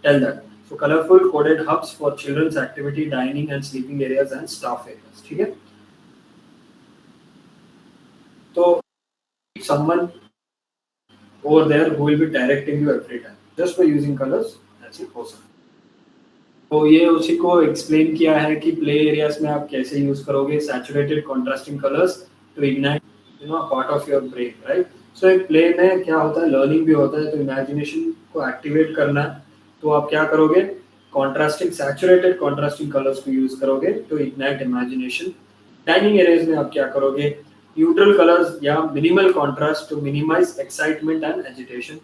tell that. So colorful coded hubs for children's activity, dining and sleeping areas and staff areas. ठीक है, तो someone over there who will be directing you every time just by using colors. That's it. Awesome. तो ये उसी को explain किया है कि प्ले एरियाज में आप कैसे यूज करोगे saturated contrasting colours to ignite part of your brain, right. So एक प्ले में क्या होता है, लर्निंग भी होता है. तो इमेजिनेशन को एक्टिवेट करना है तो आप क्या करोगे, कॉन्ट्रास्टिंग सैचुरेटेड कॉन्ट्रास्टिंग कलर्स को यूज करोगे to ignite imagination. Dining areas में आप क्या करोगे, न्यूट्रल कलर्स या minimal contrast to minimise excitement and agitation.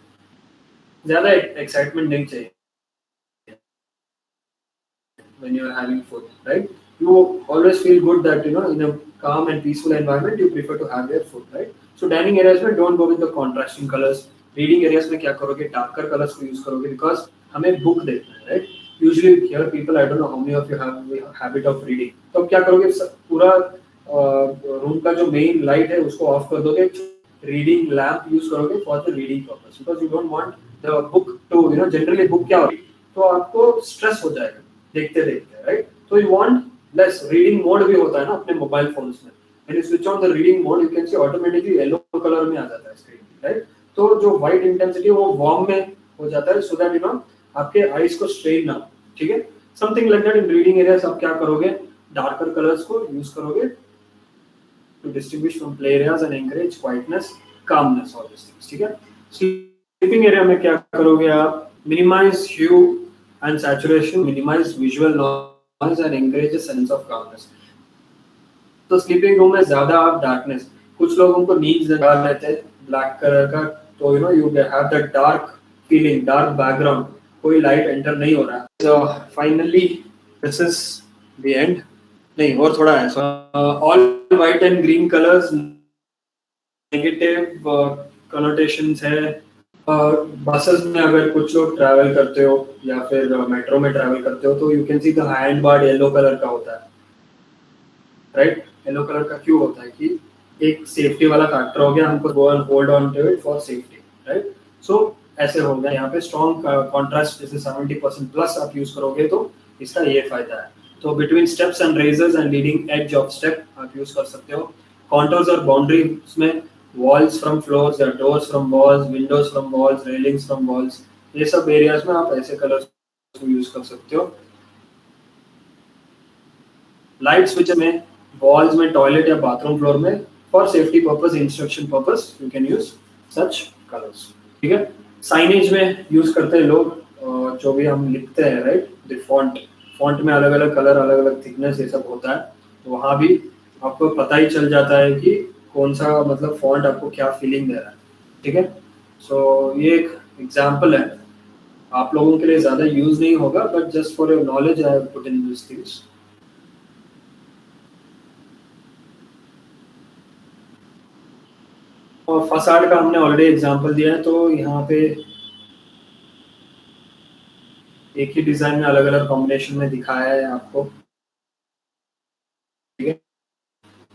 ज्यादा एक्साइटमेंट नहीं चाहिए when you are having food, right? You always feel good that in a calm and peaceful environment you prefer to have your food, right? So dining areas में don't go with the contrasting colors. Reading areas में क्या करोगे, darker colors को use करोगे because हमें book देखना है, right? Usually here people, I don't know how many of you have the habit of reading. तो अब क्या करोगे, पूरा रूम का जो मेन लाइट है उसको ऑफ कर दोगे, रीडिंग लैम्प यूज करोगे for the reading purpose because you don't want the book to generally book क्या होगी तो आपको स्ट्रेस हो जाएगा देखते देखते, राइट. तो you want less. Reading mode भी होता है ना अपने मोबाइल फोन्स में. When you switch on the reading mode you can C automatically yellow colour में आ जाता है स्क्रीन, राइट. तो जो व्हाइट इंटेंसिटी वो वार्म में हो जाता है सो दैट आपके आईज को स्ट्रेन ना हो. ठीक है, something like that. In reading areas आप क्या करोगे, डार्कर कलर्स को यूज करोगे to distinguish from play areas and encourage quietness, calmness, all this things. ठीक है, स्लीपिंग एरिया में क्या करोगे आप, minimise hue and saturation, minimize visual noise and encourage a sense of calmness. तो स्लीपिंग रूम में ज्यादा आप डार्कनेस, कुछ लोगों को नींद लगा लेते हैं ब्लैक कलर का, तो you know you have that dark feeling, dark background, कोई लाइट एंटर नहीं हो रहा। So finally this is the end, नहीं और थोड़ा है। All white and green colours negative connotations है। बसेस में अगर कुछ लोग ट्रैवल करते हो या फिर मेट्रो में ट्रैवल करते हो तो you can see the hand bar yellow colour का होता है, राइट? येलो कलर का क्यों होता है कि एक सेफ्टी वाला फैक्टर हो गया, हमको go and hold on to it for safety, right? So ऐसे हो गया यहाँ पे स्ट्रॉन्ग कॉन्ट्रास्ट, जैसे 70% प्लस आप यूज करोगे तो इसका ये फायदा है। तो between steps and risers and leading edge of step आप यूज कर सकते हो। कॉन्टोर्स और बाउंड्रीज में वॉल्स फ्रॉम फ्लोर्स या doors from walls, windows from walls, railings from walls, ये सब एरियाज में आप ऐसे कलर्स को यूज कर सकते हो। लाइट स्विच में वॉल्स में, टॉयलेट या बाथरूम फ्लोर में for safety purpose, instruction purpose you can use such colours, ठीक है? साइनेज में यूज करते हैं लोग, जो भी हम लिखते हैं, राइट? द फॉन्ट में अलग अलग कलर, अलग अलग थिकनेस ये सब होता है, तो वहाँ भी आपको पता ही चल जाता है कि कौन सा मतलब फॉन्ट आपको क्या फीलिंग दे रहा है, ठीक है? सो ये एक एग्जाम्पल है, आप लोगों के लिए ज्यादा यूज नहीं होगा, but just for your knowledge I have put in this things. और फसाड का हमने ऑलरेडी एग्जांपल दिया है, तो यहाँ पे एक ही डिजाइन में अलग अलग कॉम्बिनेशन में दिखाया है आपको, ठीक है?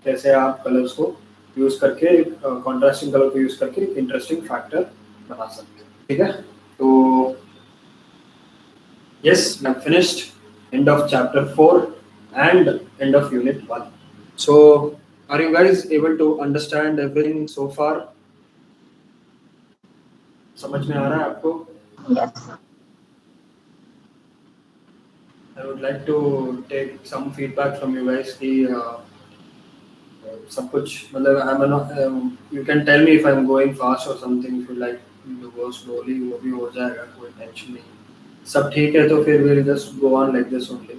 कैसे आप कलर्स को यूज करके, कॉन्ट्रास्टिंग कलर को यूज करके एक इंटरेस्टिंग फैक्टर बना सकते हैं, ठीक है? तो yes, I'm finished. End of chapter 4 and end of unit 1. So, are you guys able to understand everything so far? समझ में आ रहा है आपको? Yes. I would like to take some feedback from you guys कि सब कुछ मतलब you can tell me if I'm going fast or something, if you like to go slowly, वो भी हो जाएगा, कोई टेंशन नहीं। सब ठीक है तो फिर we'll just go on like this only.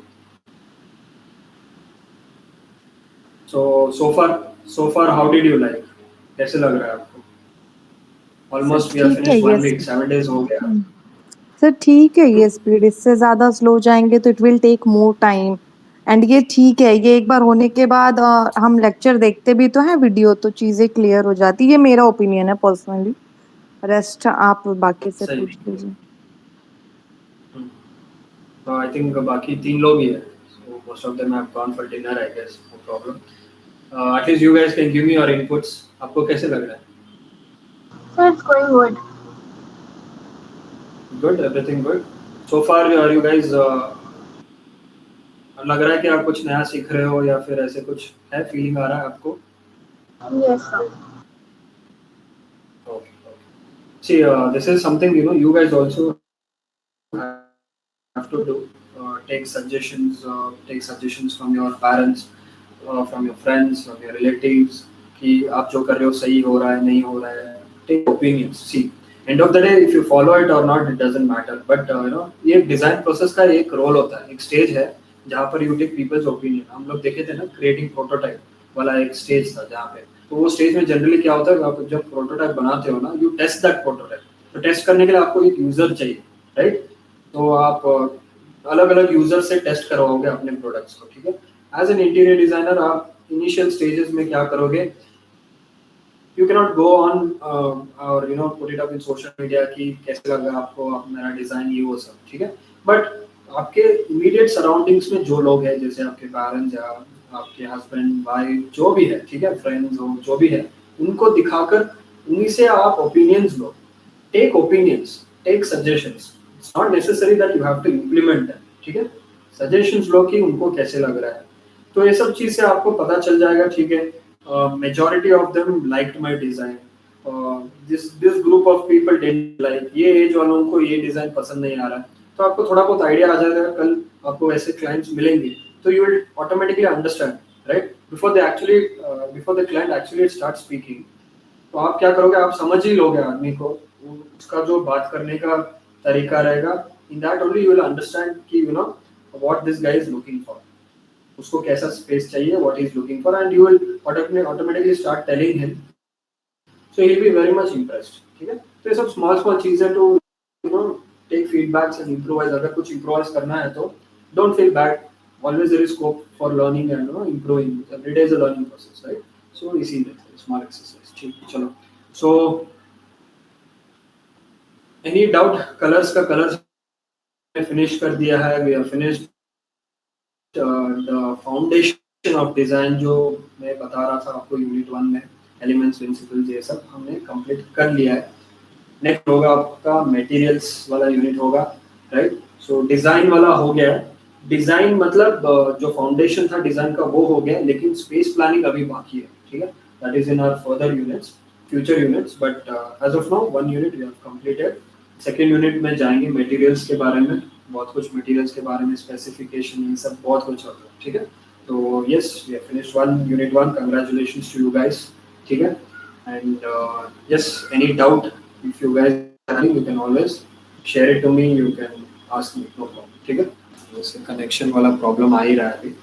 So far how did you like? कैसे लग रहा है आपको? Almost we have finished 1 week, 7 days हो गया। सर ठीक है ये स्पीड, इससे ज्यादा स्लो जाएंगे तो it will take more time, and ये ठीक है, ये एक बार होने के बाद हम लेक्चर देखते भी तो हैं वीडियो, तो चीजें क्लियर हो जाती है। ये मेरा ओपिनियन है पर्सनली, रेस्ट आप बाकी से पूछ लीजिए। तो आई थिंक बाकी 3 लोग ही है, so most of them have gone for dinner, I guess, no problem. At least you guys can give me your inputs. आपको कैसे लग रहा है? So it's going good. Good, everything good. So far are you guys लग रहा है कि आप कुछ नया सीख रहे हो या फिर ऐसे कुछ है, फीलिंग आ रहा है आपको? Yes, sir. Okay. See, this is something you guys also have to do. Take suggestions from your parents, from your friends, from your relatives कि आप जो कर रहे हो सही हो रहा है नहीं हो रहा है. Take opinions. See, end of the day, if you follow it or not, it doesn't matter. But ये डिजाइन प्रोसेस का एक रोल होता है, एक स्टेज है जहाँ पर यू टेक पीपल्स ओपिनियन. हम लोग देखे थे ना, क्रिएटिंग प्रोटोटाइप वाला एक स्टेज था जहाँ पे, तो वो स्टेज में जनरली क्या होता है, आप जब प्रोटोटाइप बनाते हो ना, यू टेस्ट दैट प्रोटोटाइप. तो टेस्ट करने के लिए आपको एक यूजर चाहिए, राइट? तो आप अलग अलग यूजर से टेस्ट करवाओगे अपने प्रोडक्ट्स को, ठीक है? एज एन इंटीरियर डिजाइनर आप इनिशियल स्टेजेस में क्या करोगे, you cannot go on or put it up in social media कि कैसे लगा आपको मेरा डिजाइन, ये वो सब, ठीक है? बट आपके इमीडिएट सराउंडिंग्स में जो लोग हैं, जैसे आपके पेरेंट्स या आपके हस्बैंड वाइफ जो भी है, ठीक है, फ्रेंड्स हो जो भी है, उनको दिखाकर उन्हीं से आप ओपिनियंस लो. Take opinions, take suggestions. It's not necessary that you have to implement that, ठीक है? सजेशंस लो कि उनको कैसे लग रहा है. तो ये सब चीज से आपको पता चल जाएगा, ठीक है? Majority of them liked my design. This group of people didn't like. ये एज वालों को ये डिजाइन पसंद नहीं आ रहा है. तो आपको थोड़ा बहुत आइडिया आ जाएगा. कल आपको ऐसे क्लाइंट्स मिलेंगे तो you will automatically understand, right? Before the client actually starts speaking. तो आप क्या करोगे, आप समझ ही लोगे आदमी को, उसका जो बात करने का तरीका रहेगा. In that only you will understand कि what this guy is looking for. उसको कैसा स्पेस चाहिए, what he is looking for, and you will automatically start telling him, so he will be very much impressed. ठीक है, तो ये सब small चीजें तो you know take feedbacks and improvise. अगर कुछ improvise करना है तो don't feel bad, always there is scope for learning and improving. Every day is a learning process, right? So इसीलिए small exercise. ठीक है, चलो. So any doubt? Colors का colors finish कर दिया है, we have finished the foundation of design जो मैं बता रहा था आपको यूनिट 1 में, elements, principles, ये सब हमने complete कर लिया है. नेक्स्ट होगा आपका मटेरियल्स वाला यूनिट होगा, राइट? सो डिजाइन वाला हो गया. डिजाइन मतलब जो फाउंडेशन था डिजाइन का वो हो गया, लेकिन स्पेस प्लानिंग अभी बाकी है. ठीक है, that is in our further units, future units, but as of now 1 unit we have completed. Second unit में जाएंगे मटेरियल्स के बारे में, बहुत कुछ मटेरियल्स के बारे में, स्पेसिफिकेशन, ये सब बहुत कुछ होगा. ठीक है, तो yes we have finished unit 1. Congratulations to you guys. ठीक है, and yes any doubt, if you guys are having, you can always share it to me, you can ask me, no problem. ठीक है, जैसे connection वाला problem आ ही रहा है अभी.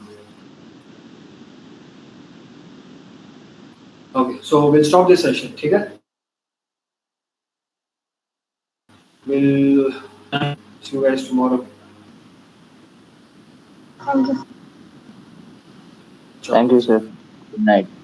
Okay, so we'll stop this session. ठीक है, we'll see you guys tomorrow. Thank you. Thank you, sir. Good night.